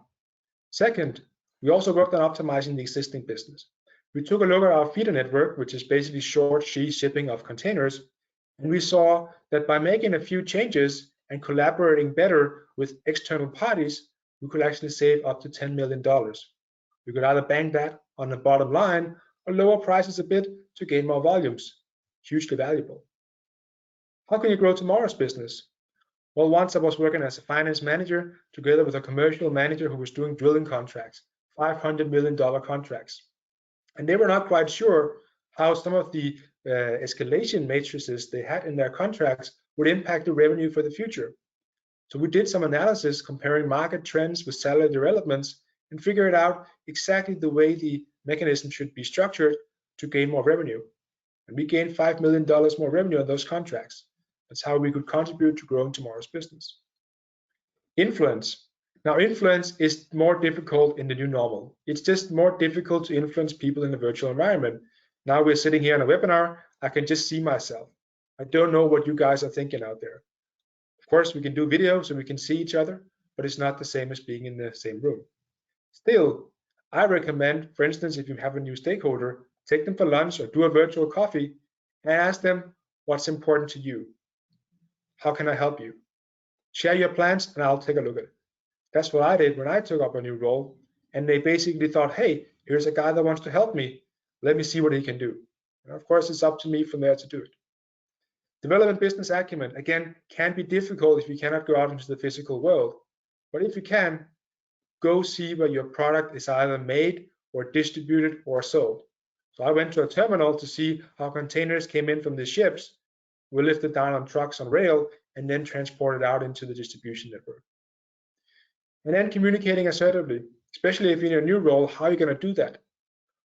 Second, we also worked on optimizing the existing business. We took a look at our feeder network, which is basically short sea shipping of containers, and we saw that by making a few changes and collaborating better with external parties, we could actually save up to $10 million. We could either bank that on the bottom line or lower prices a bit to gain more volumes. Hugely valuable. How can you grow tomorrow's business? Well, once I was working as a finance manager together with a commercial manager who was doing drilling contracts, $500 million contracts. And they were not quite sure how some of the escalation matrices they had in their contracts would impact the revenue for the future. So we did some analysis comparing market trends with salary developments and figured out exactly the way the mechanism should be structured to gain more revenue. And we gained $5 million more revenue on those contracts. That's how we could contribute to growing tomorrow's business. Influence. Now, influence is more difficult in the new normal. It's just more difficult to influence people in a virtual environment. Now we're sitting here on a webinar, I can just see myself. I don't know what you guys are thinking out there. Of course, we can do videos so we can see each other, but it's not the same as being in the same room. Still, I recommend, for instance, if you have a new stakeholder, take them for lunch or do a virtual coffee and ask them what's important to you. How can I help you? Share your plans and I'll take a look at it. That's what I did when I took up a new role. And they basically thought, hey, here's a guy that wants to help me. Let me see what he can do. And of course, it's up to me from there to do it. Development business acumen, again, can be difficult if you cannot go out into the physical world. But if you can, go see where your product is either made or distributed or sold. So I went to a terminal to see how containers came in from the ships, were lifted down on trucks on rail, and then transported out into the distribution network. And then communicating assertively, especially if you're in a new role, how are you going to do that?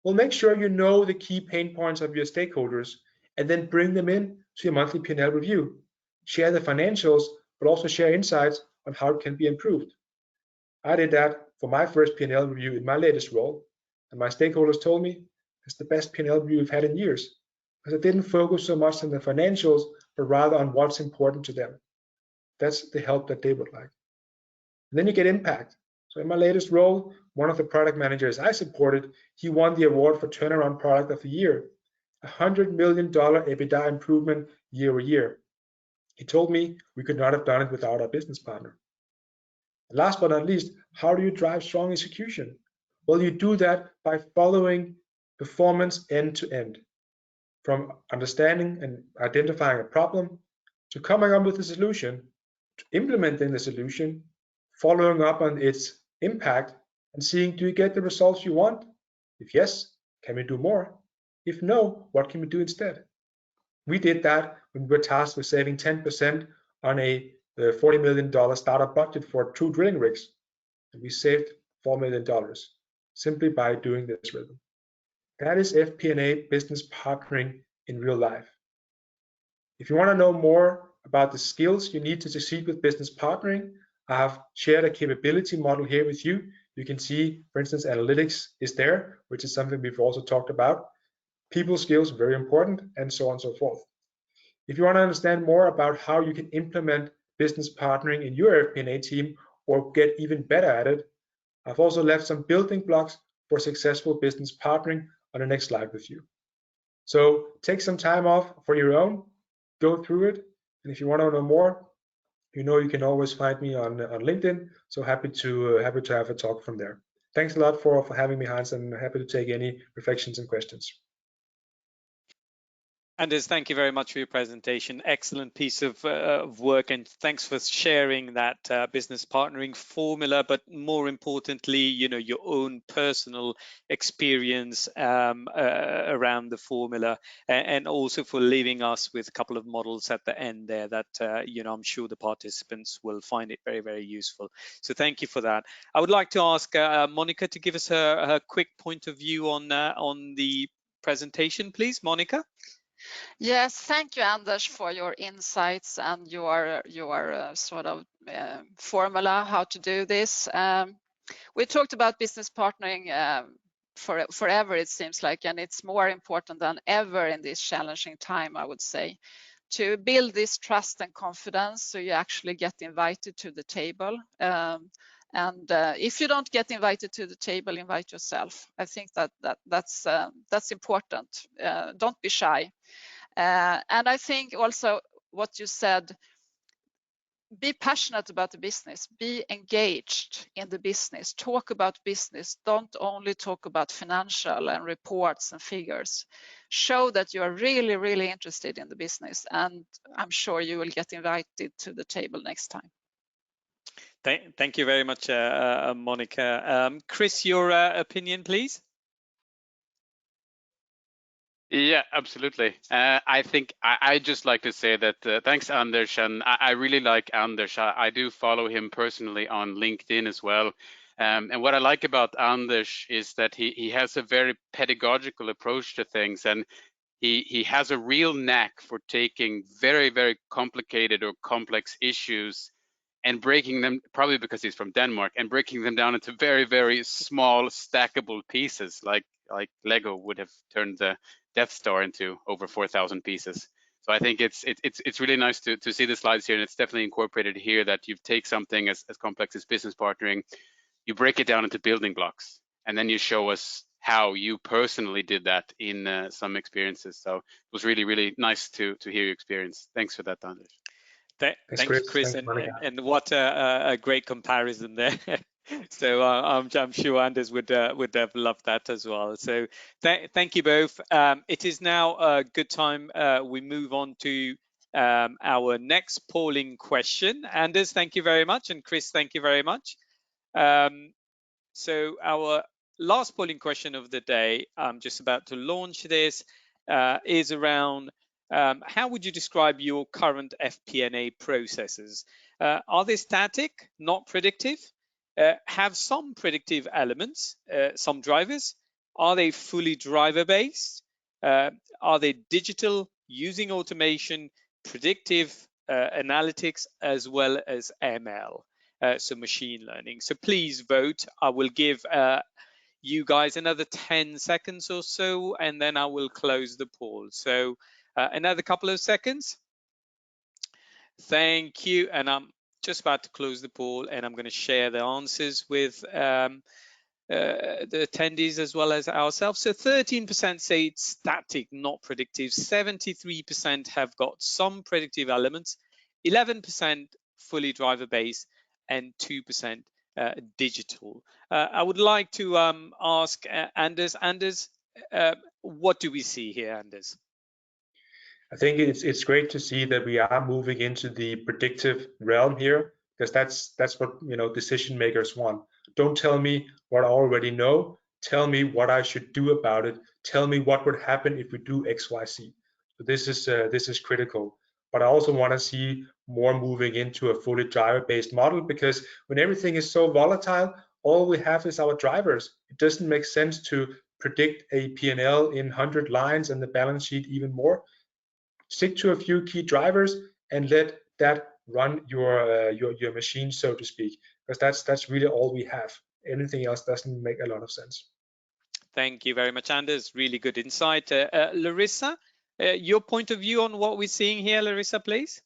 Well, make sure you know the key pain points of your stakeholders and then bring them in to your monthly P&L review. Share the financials, but also share insights on how it can be improved. I did that for my first P&L review in my latest role, and my stakeholders told me it's the best P&L review we've had in years, because I didn't focus so much on the financials, but rather on what's important to them. That's the help that they would like. And then you get impact. So in my latest role, one of the product managers I supported, he won the award for Turnaround Product of the Year, $100 million EBITDA improvement year over year. He told me we could not have done it without our business partner. And last but not least, how do you drive strong execution? Well, you do that by following performance end to end, from understanding and identifying a problem to coming up with a solution, to implementing the solution, following up on its impact, and seeing, do you get the results you want? If yes, can we do more? If no, what can we do instead? We did that when we were tasked with saving 10% on a $40 million startup budget for 2 drilling rigs. And we saved $4 million simply by doing this rhythm. That is FP&A business partnering in real life. If you want to know more about the skills you need to succeed with business partnering, I have shared a capability model here with you. You can see, for instance, analytics is there, which is something we've also talked about. People skills, very important, and so on and so forth. If you want to understand more about how you can implement business partnering in your FP&A team or get even better at it, I've also left some building blocks for successful business partnering on the next slide with you. So take some time off for your own, go through it, and if you want to know more, you know you can always find me on LinkedIn. So happy to have a talk from there. Thanks a lot for having me, Hans, and happy to take any reflections and questions. Anders, thank you very much for your presentation. Excellent piece of work, and thanks for sharing that business partnering formula, but more importantly, your own personal experience around the formula, and also for leaving us with a couple of models at the end there that I'm sure the participants will find it very, very useful. So thank you for that. I would like to ask Monica to give us her quick point of view on the presentation, please. Monica? Yes, thank you, Anders, for your insights and your sort of formula how to do this. We talked about business partnering forever, it seems like, and it's more important than ever in this challenging time, I would say, to build this trust and confidence so you actually get invited to the table. And if you don't get invited to the table, invite yourself. I think that's important. Don't be shy. And I think also what you said, be passionate about the business, be engaged in the business, talk about business, don't only talk about financial and reports and figures. Show that you are really, really interested in the business, and I'm sure you will get invited to the table next time. Thank you very much, Monica. Chris, your opinion, please. Yeah, absolutely. I think I just like to say that thanks, Anders, and I really like Anders. I do follow him personally on LinkedIn as well. And what I like about Anders is that he has a very pedagogical approach to things, and he has a real knack for taking very, very complicated or complex issues and breaking them, probably because he's from Denmark, and breaking them down into very, very small stackable pieces, like Lego would have turned the Death Star into over 4,000 pieces. So I think it's really nice to see the slides here, and it's definitely incorporated here that you take something as complex as business partnering, you break it down into building blocks, and then you show us how you personally did that in some experiences. So it was really, really nice to hear your experience. Thanks for that, Anders. Thank you, Chris, Thanks, Monica. and what a great comparison there. So I'm sure Anders would have loved that as well. So thank you both. It is now a good time we move on to our next polling question. Anders, thank you very much, and Chris, thank you very much. So our last polling question of the day, I'm just about to launch this, is around how would you describe your current FP&A processes? Are they static, not predictive? Have some predictive elements, some drivers? Are they fully driver-based? Are they digital, using automation, predictive analytics, as well as ML? So machine learning. So please vote. I will give you guys another 10 seconds or so, and then I will close the poll. So another couple of seconds. Thank you. And I'm just about to close the poll, and I'm going to share the answers with the attendees as well as ourselves. So 13% say it's static, not predictive. 73% have got some predictive elements. 11% fully driver-based, and 2% digital. I would like to ask Anders. Anders, what do we see here, Anders? I think it's great to see that we are moving into the predictive realm here, because that's what decision makers want. Don't tell me what I already know. Tell me what I should do about it. Tell me what would happen if we do X, Y, Z. So this is critical. But I also want to see more moving into a fully driver-based model, because when everything is so volatile, all we have is our drivers. It doesn't make sense to predict a P&L in 100 lines and the balance sheet even more. Stick to a few key drivers and let that run your machine, so to speak, because that's really all we have. Anything else doesn't make a lot of sense. Thank you very much, Anders. Really good insight. Larissa, your point of view on what we're seeing here, Larissa, please.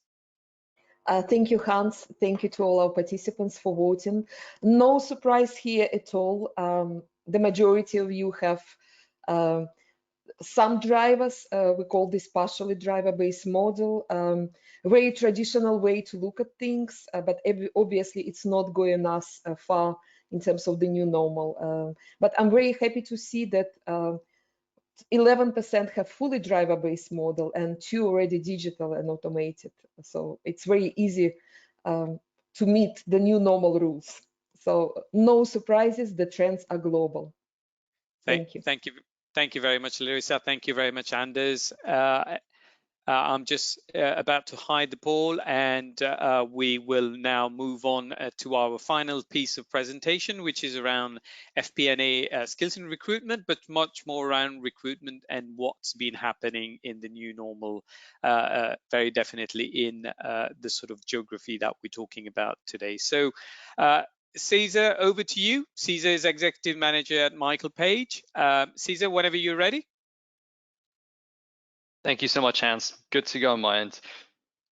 Thank you, Hans. Thank you to all our participants for voting. No surprise here at all. The majority of you have some drivers. We call this partially driver-based model. Very traditional way to look at things, but obviously it's not going as far in terms of the new normal. But I'm very happy to see that 11% have fully driver-based model and 2 already digital and automated. So it's very easy to meet the new normal rules. So no surprises, the trends are global. Thank you. Thank you very much, Larissa. Thank you very much, Anders. I'm just about to hide the poll, and we will now move on to our final piece of presentation, which is around FP&A skills and recruitment, but much more around recruitment and what's been happening in the new normal, very definitely in the sort of geography that we're talking about today. So Cesar, over to you. Cesar is Executive Manager at Michael Page. Cesar, whenever you're ready. Thank you so much, Hans. Good to go on my end.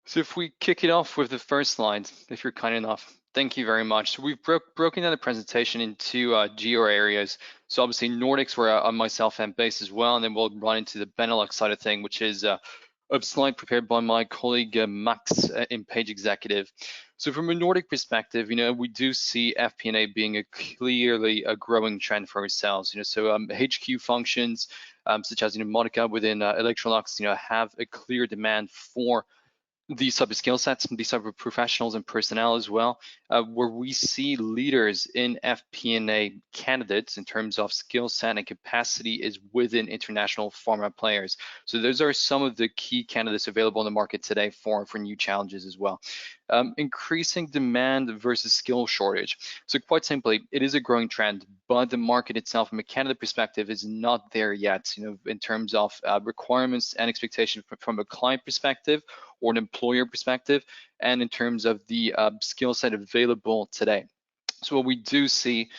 So if we kick it off with the first slide, if you're kind enough, thank you very much. So we've broken down the presentation into geo areas. So obviously Nordics, where I myself am based as well, and then we'll run into the Benelux side of thing, which is a slide prepared by my colleague Max in Page Executive. So from a Nordic perspective, we do see FP&A being clearly a growing trend for ourselves. So HQ functions such as Monica within Electrolux, have a clear demand for these type of skill sets, these type of professionals and personnel as well, where we see leaders in FP&A candidates in terms of skill set and capacity is within international pharma players. So those are some of the key candidates available in the market today for new challenges as well. Increasing demand versus skill shortage. So quite simply, it is a growing trend, but the market itself from a candidate perspective is not there yet, in terms of requirements and expectations from a client perspective or an employer perspective, and in terms of the skill set available today. So what we do see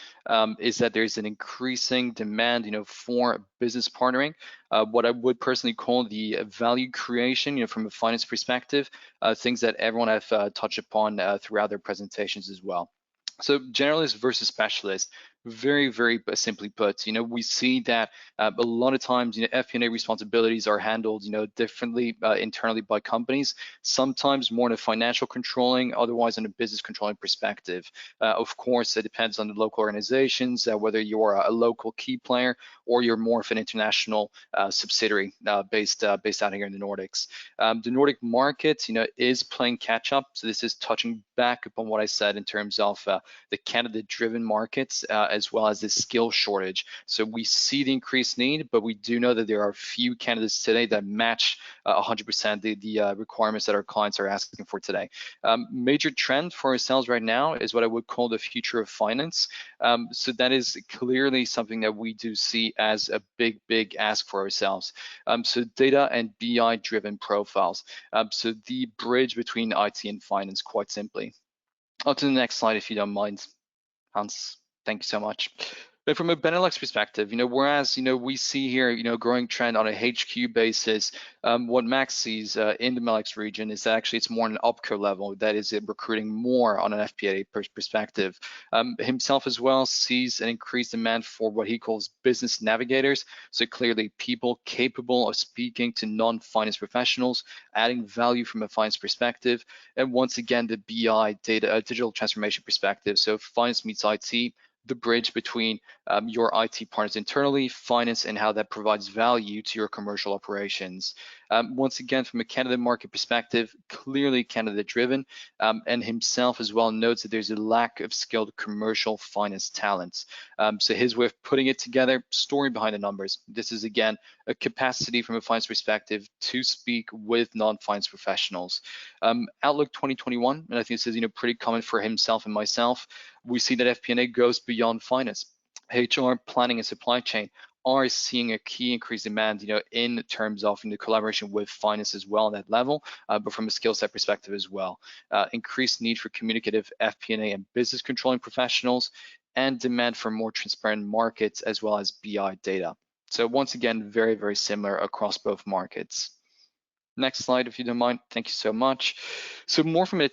is that there's an increasing demand, for business partnering, what I would personally call the value creation, from a finance perspective, things that everyone have touched upon throughout their presentations as well. So generalist versus specialist, Very, very simply put, we see that a lot of times, FP&A responsibilities are handled, differently internally by companies, sometimes more in a financial controlling, otherwise in a business controlling perspective. Of course, it depends on the local organizations, whether you're a local key player or you're more of an international subsidiary based out here in the Nordics. The Nordic market, is playing catch up. So this is touching back upon what I said in terms of the candidate-driven markets, as well as the skill shortage. So we see the increased need, but we do know that there are few candidates today that match 100% the requirements that our clients are asking for today. Major trend for ourselves right now is what I would call the future of finance. So that is clearly something that we do see as a big, big ask for ourselves. So data and BI-driven profiles. So the bridge between IT and finance, quite simply. On to the next slide, if you don't mind, Hans. Thank you so much. But from a Benelux perspective, whereas, we see here, growing trend on a HQ basis, what Max sees in the Benelux region is that actually it's more on an OpCo level, that is recruiting more on an FP&A perspective. Himself as well sees an increased demand for what he calls business navigators. So clearly people capable of speaking to non-finance professionals, adding value from a finance perspective. And once again, the BI data, digital transformation perspective. So finance meets IT, the bridge between your IT partners internally, finance, and how that provides value to your commercial operations. Once again, from a candidate market perspective, clearly candidate driven, and himself as well notes that there's a lack of skilled commercial finance talent. So his way of putting it together, story behind the numbers. This is again a capacity from a finance perspective to speak with non-finance professionals. Outlook 2021, and I think this is pretty common for himself and myself. We see that FP&A goes beyond finance. HR, planning, and supply chain are seeing a key increased demand, in terms of the collaboration with finance as well on that level, but from a skill set perspective as well. Increased need for communicative FP&A and business controlling professionals, and demand for more transparent markets as well as BI data. So once again, very, very similar across both markets. Next slide, if you don't mind. Thank you so much. So more from an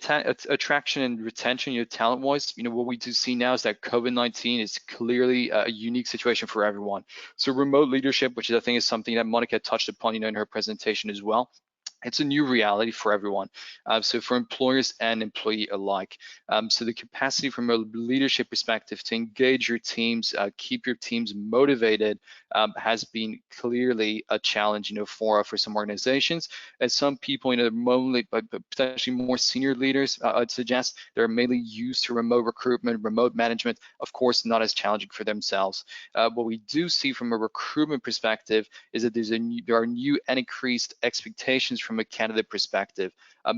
attraction and retention, talent-wise, what we do see now is that COVID-19 is clearly a unique situation for everyone. So remote leadership, which I think is something that Monica touched upon, in her presentation as well. It's a new reality for everyone. So for employers and employee alike. So the capacity from a leadership perspective to engage your teams, keep your teams motivated, has been clearly a challenge, for some organizations. As some people, mainly, but potentially more senior leaders, I'd suggest they're mainly used to remote recruitment, remote management, of course, not as challenging for themselves. What we do see from a recruitment perspective is that there are new and increased expectations from a candidate perspective.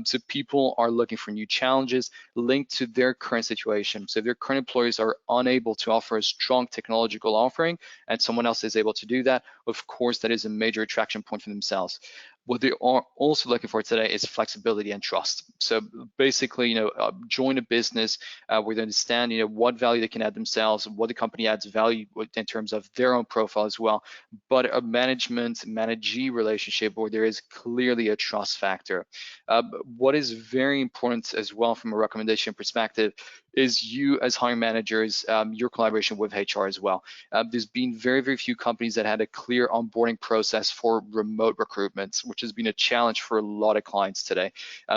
So people are looking for new challenges linked to their current situation. So if their current employers are unable to offer a strong technological offering and someone else is able to do that, of course, that is a major attraction point for themselves. What they are also looking for today is flexibility and trust. So basically, join a business where they understand, what value they can add themselves, what the company adds value in terms of their own profile as well, but a managee relationship where there is clearly a trust factor. What is very important as well from a recommendation perspective is you as hiring managers, your collaboration with HR as well. There's been very, very few companies that had a clear onboarding process for remote recruitment, which has been a challenge for a lot of clients today.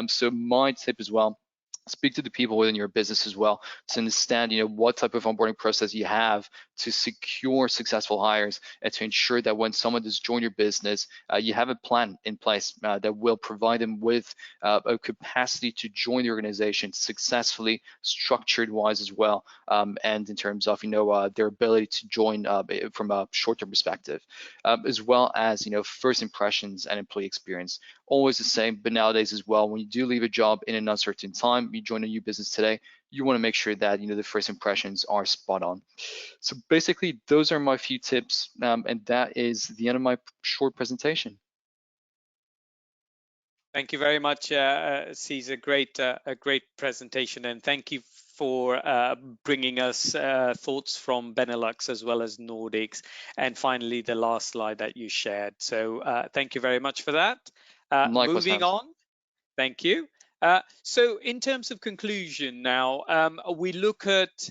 So my tip as well, speak to the people within your business as well to understand, what type of onboarding process you have to secure successful hires and to ensure that when someone does join your business, you have a plan in place that will provide them with a capacity to join the organization successfully, structured wise as well, and in terms of, their ability to join from a short-term perspective, as well as, first impressions and employee experience. Always the same, but nowadays as well, when you do leave a job in an uncertain time, you join a new business today, you want to make sure that the first impressions are spot on. So basically, those are my few tips, and that is the end of my short presentation. Thank you very much, Cesar. A great presentation, and thank you for bringing us thoughts from Benelux as well as Nordics, and finally the last slide that you shared. So thank you very much for that. Moving on, thank you. So in terms of conclusion now, we've looked at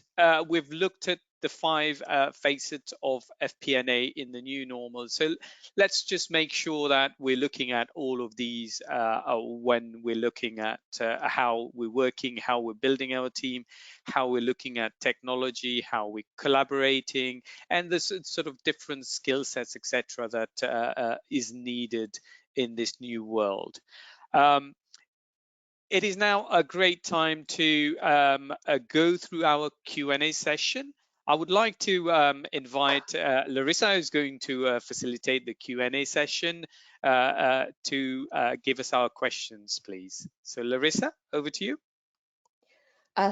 the 5 facets of FP&A in the new normal. So let's just make sure that we're looking at all of these when we're looking at how we're working, how we're building our team, how we're looking at technology, how we're collaborating, and the sort of different skill sets, etc., that is needed in this new world. It is now a great time to go through our Q&A session. I would like to invite Larissa, who's going to facilitate the Q&A session, to give us our questions, please. So Larissa, over to you.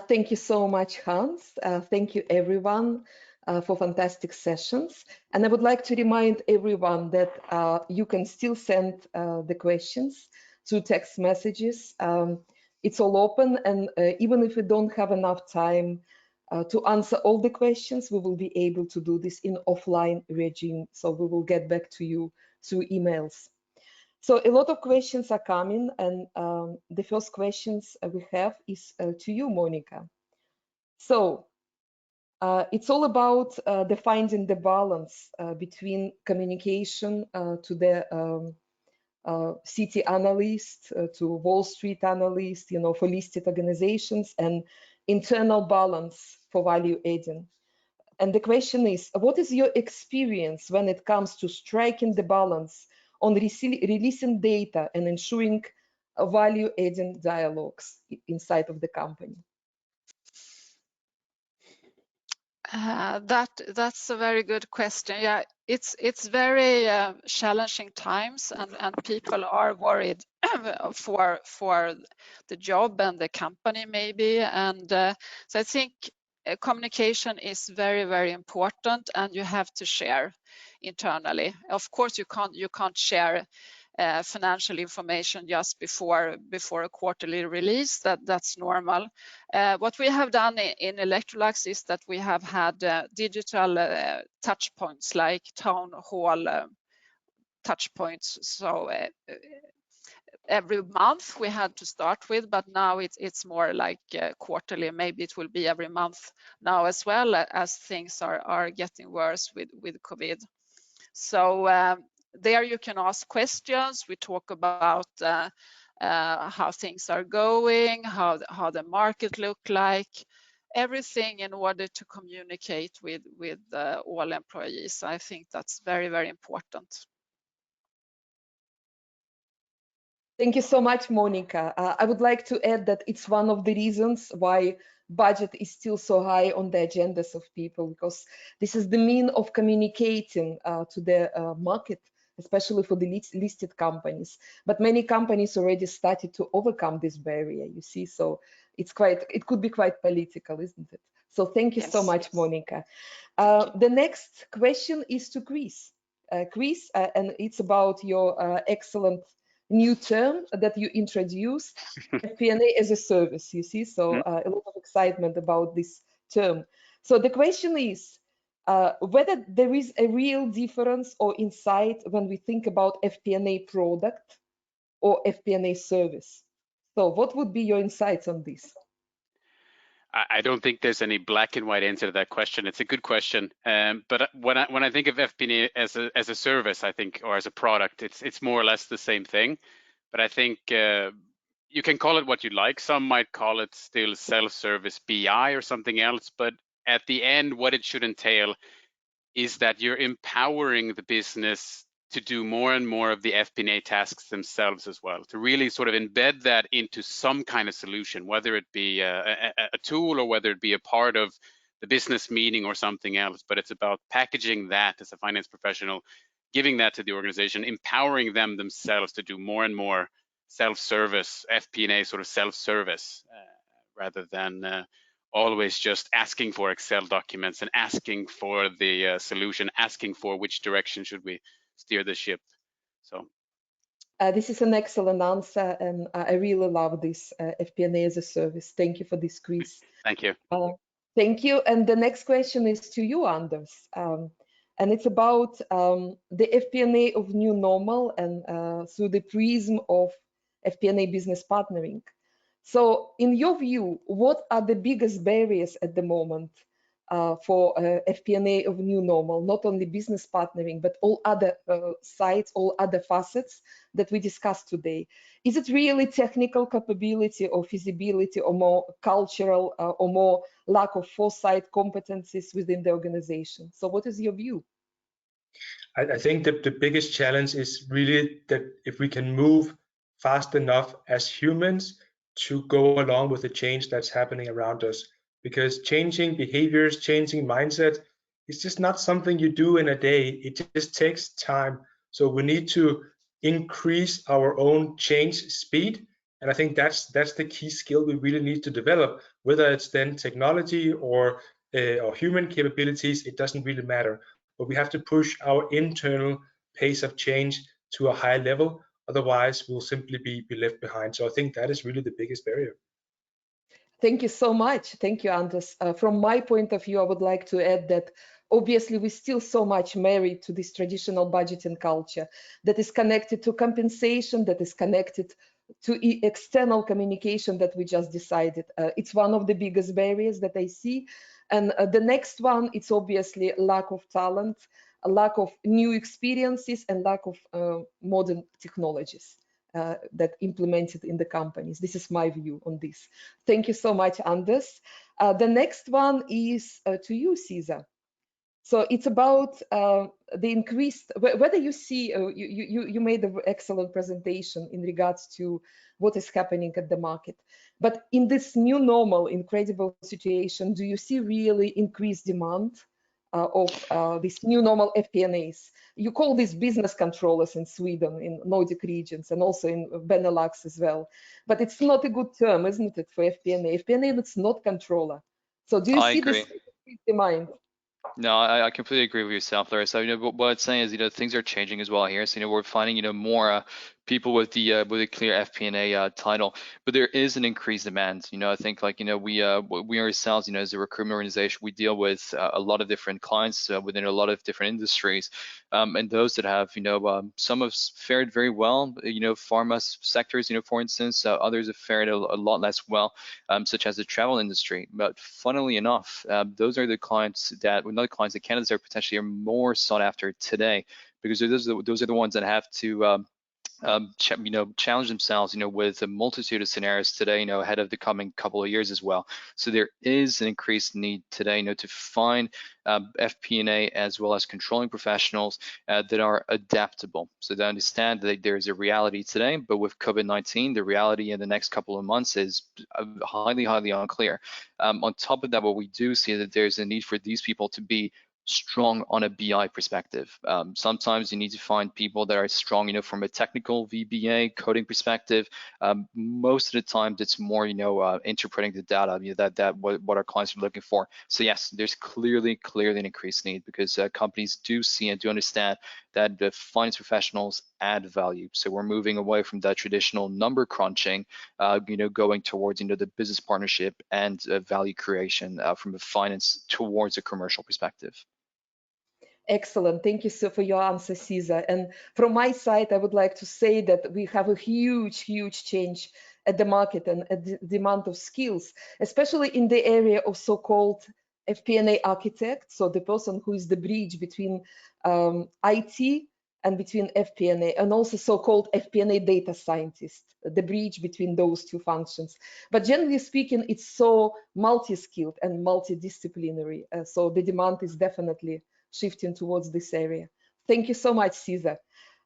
Thank you so much, Hans. Thank you, everyone, for fantastic sessions. And I would like to remind everyone that you can still send the questions through text messages. It's all open, and even if we don't have enough time to answer all the questions, we will be able to do this in offline regime. So we will get back to you through emails. So a lot of questions are coming, and the first questions we have is to you, Monica. So it's all about finding the balance between communication to the city analyst, to Wall Street analyst, for listed organizations, and internal balance for value adding. And the question is, what is your experience when it comes to striking the balance on releasing data and ensuring value-adding dialogues inside of the company? That's a very good question. Yeah, it's very challenging times, and people are worried for the job and the company maybe. And so I think communication is very, very important, and you have to share internally. Of course, you can't share financial information just before a quarterly release. That's normal. What we have done in Electrolux is that we have had digital touch points, like town hall touch points. So every month we had to start with, but now it's more like quarterly. Maybe it will be every month now as well, as things are getting worse with COVID. So there you can ask questions. We talk about how things are going, how the market look like, everything in order to communicate with all employees. I think that's very, very important. Thank you so much, Monica. I would like to add that it's one of the reasons why budget is still so high on the agendas of people, because this is the mean of communicating to the market, especially for the listed companies. But many companies already started to overcome this barrier, you see, so it could be quite political, isn't it? So thank you so much, Monica. The next question is to Chris. Chris, and it's about your excellent new term that you introduced, FP&A as a service, you see, so a lot of excitement about this term. So the question is whether there is a real difference or insight when we think about FP&A product or FP&A service. So what would be your insights on this? I don't think there's any black and white answer to that question. It's a good question, but when I think of FP&A as a service, I think, or as a product, it's more or less the same thing. But I think you can call it what you like. Some might call it still self-service BI or something else. But at the end, what it should entail is that you're empowering the business to do more and more of the FP&A tasks themselves as well, to really sort of embed that into some kind of solution, whether it be a tool or whether it be a part of the business meeting or something else. But it's about packaging that as a finance professional, giving that to the organization, empowering them themselves to do more and more self-service, FP&A sort of self-service, rather than always just asking for Excel documents and asking for the solution, asking for which direction should we steer the ship. So this is an excellent answer, and I really love this FP&A as a service. Thank you for this, Chris. Thank you. Thank you. And the next question is to you, Anders, and it's about the FP&A of new normal and through the prism of FP&A business partnering. So in your view, what are the biggest barriers at the moment for FP&A of new normal, not only business partnering, but all other sides, all other facets that we discussed today. Is it really technical capability or feasibility or more cultural or more lack of foresight competencies within the organization? So what is your view? I think that the biggest challenge is really that if we can move fast enough as humans to go along with the change that's happening around us. Because changing behaviors, changing mindset, it's just not something you do in a day. It just takes time. So we need to increase our own change speed. And I think that's the key skill we really need to develop, whether it's then technology or human capabilities, it doesn't really matter. But we have to push our internal pace of change to a high level. Otherwise, we'll simply be left behind. So I think that is really the biggest barrier. Thank you so much. Thank you, Anders. From my point of view, I would like to add that obviously we're still so much married to this traditional budgeting culture that is connected to compensation, that is connected to external communication that we just decided. It's one of the biggest barriers that I see. And the next one, it's obviously lack of talent, a lack of new experiences, and lack of modern technologies that implemented in the companies. This is my view on this. Thank you so much, Anders. The next one is to you, Cesar. So it's about the increased, whether you see, you made an excellent presentation in regards to what is happening at the market. But in this new normal, incredible situation, do you see really increased demand of this new normal FP&As? You call these business controllers in Sweden, in Nordic regions, and also in Benelux as well. But it's not a good term, isn't it, for FP&A? FP&A, it's not controller. So do you see this demand? No, I completely agree with yourself, Larissa. What it's saying is, things are changing as well here. So, we're finding, more people with a clear FP&A title, but there is an increased demand. I think we ourselves, as a recruitment organization, we deal with a lot of different clients within a lot of different industries, and those that have, some have fared very well, pharma sectors, for instance, others have fared a lot less well, such as the travel industry. But funnily enough, those are the clients that, not the clients, the candidates that potentially are more sought after today, because those are the ones that have to challenge themselves, with a multitude of scenarios today, ahead of the coming couple of years as well. So there is an increased need today, to find FP&A as well as controlling professionals that are adaptable. So they understand that there's a reality today, but with COVID-19, the reality in the next couple of months is highly, highly unclear. On top of that, what we do see is that there's a need for these people to be strong on a BI perspective. Sometimes you need to find people that are strong, from a technical VBA coding perspective. Most of the time, it's more, interpreting the data, what our clients are looking for. So yes, there's clearly an increased need, because companies do see and do understand that the finance professionals add value. So we're moving away from that traditional number crunching, going towards, the business partnership and value creation from a finance towards a commercial perspective. Excellent. Thank you so for your answer, Cesar. And from my side, I would like to say that we have a huge change at the market and at the demand of skills, especially in the area of so-called FP&A architect. So the person who is the bridge between IT and between FP&A, and also so-called FP&A data scientist, the bridge between those two functions. But generally speaking, it's so multi-skilled and multidisciplinary. So the demand is definitely shifting towards this area. Thank you so much, Cesar.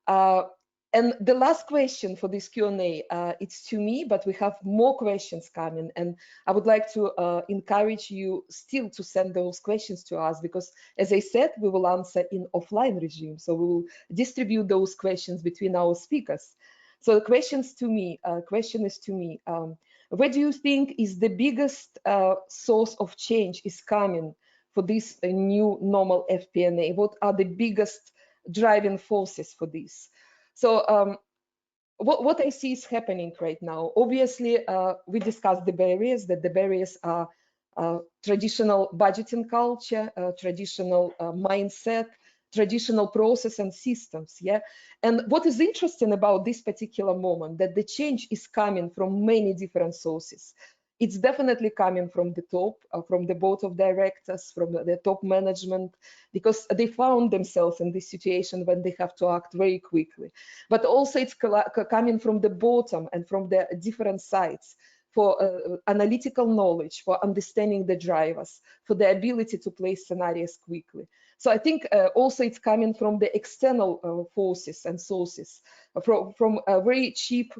And the last question for this Q&A, it's to me, but we have more questions coming, and I would like to encourage you still to send those questions to us, because as I said, we will answer in offline regime. So we will distribute those questions between our speakers. So the question is to me, where do you think is the biggest source of change is coming for this new normal FP&A? What are the biggest driving forces for this? So what I see is happening right now. Obviously, we discussed the barriers, that the barriers are traditional budgeting culture, traditional mindset, traditional process and systems. Yeah. And what is interesting about this particular moment, that the change is coming from many different sources. It's definitely coming from the top, from the board of directors, from the top management, because they found themselves in this situation when they have to act very quickly. But also it's coming from the bottom and from the different sides, for analytical knowledge, for understanding the drivers, for the ability to place scenarios quickly. So I think also it's coming from the external forces and sources, from a very cheap,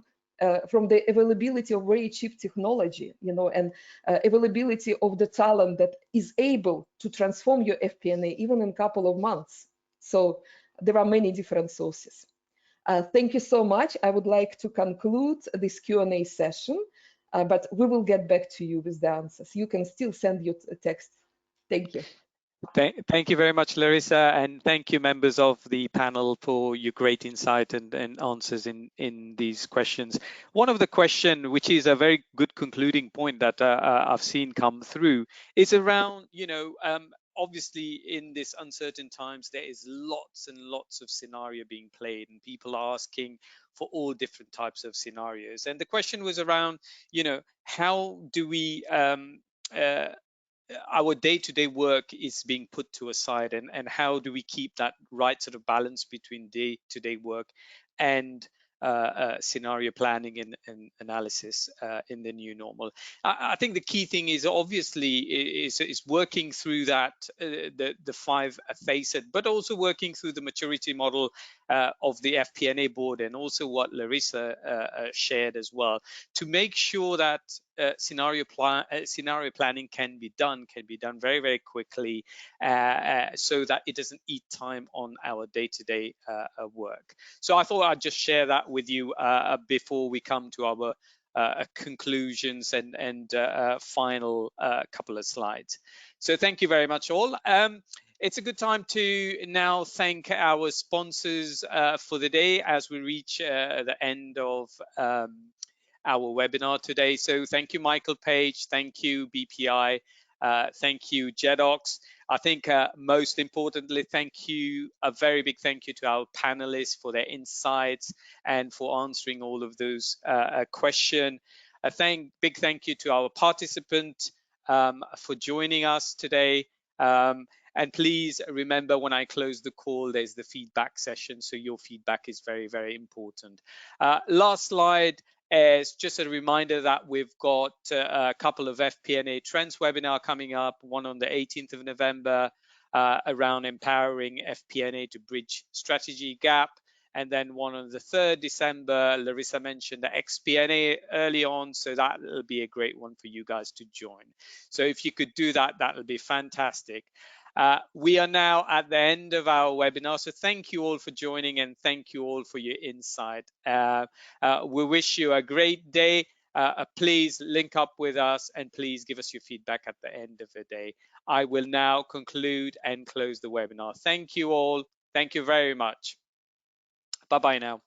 from the availability of very cheap technology, you know, and availability of the talent that is able to transform your FP&A even in a couple of months. So there are many different sources. Thank you so much. I would like to conclude this Q&A session, but we will get back to you with the answers. You can still send your text. Thank you. Thank you very much, Larissa, and thank you, members of the panel, for your great insight and answers in these questions. One of the question, which is a very good concluding point that I've seen come through, is around, you know, obviously in this uncertain times, there is lots and lots of scenario being played, and people are asking for all different types of scenarios. And the question was around, you know, how do we our day-to-day work is being put to a side, and how do we keep that right sort of balance between day-to-day work and scenario planning and analysis in the new normal. I think the key thing is obviously is working through that the 5 facet, but also working through the maturity model of the FP&A board, and also what Larissa shared as well, to make sure that scenario planning can be done very, very quickly, so that it doesn't eat time on our day-to-day work. So I thought I'd just share that with you before we come to our conclusions and final couple of slides. So thank you very much all. It's a good time to now thank our sponsors for the day as we reach the end of our webinar today. So thank you, Michael Page. Thank you, BPI. Thank you, Jedox. I think most importantly, thank you, a very big thank you to our panelists for their insights and for answering all of those questions. Big thank you to our participant for joining us today. And please remember, when I close the call, there's the feedback session. So your feedback is very, very important. Last slide is just a reminder that we've got a couple of FP&A Trends webinar coming up, one on the 18th of November around empowering FP&A to bridge strategy gap, and then one on the 3rd December. Larissa mentioned the XP&A early on, so that will be a great one for you guys to join. So if you could do that, that would be fantastic. We are now at the end of our webinar, so thank you all for joining, and thank you all for your insight. We wish you a great day. Please link up with us, and please give us your feedback at the end of the day. I will now conclude and close the webinar. Thank you all. Thank you very much. Bye-bye now.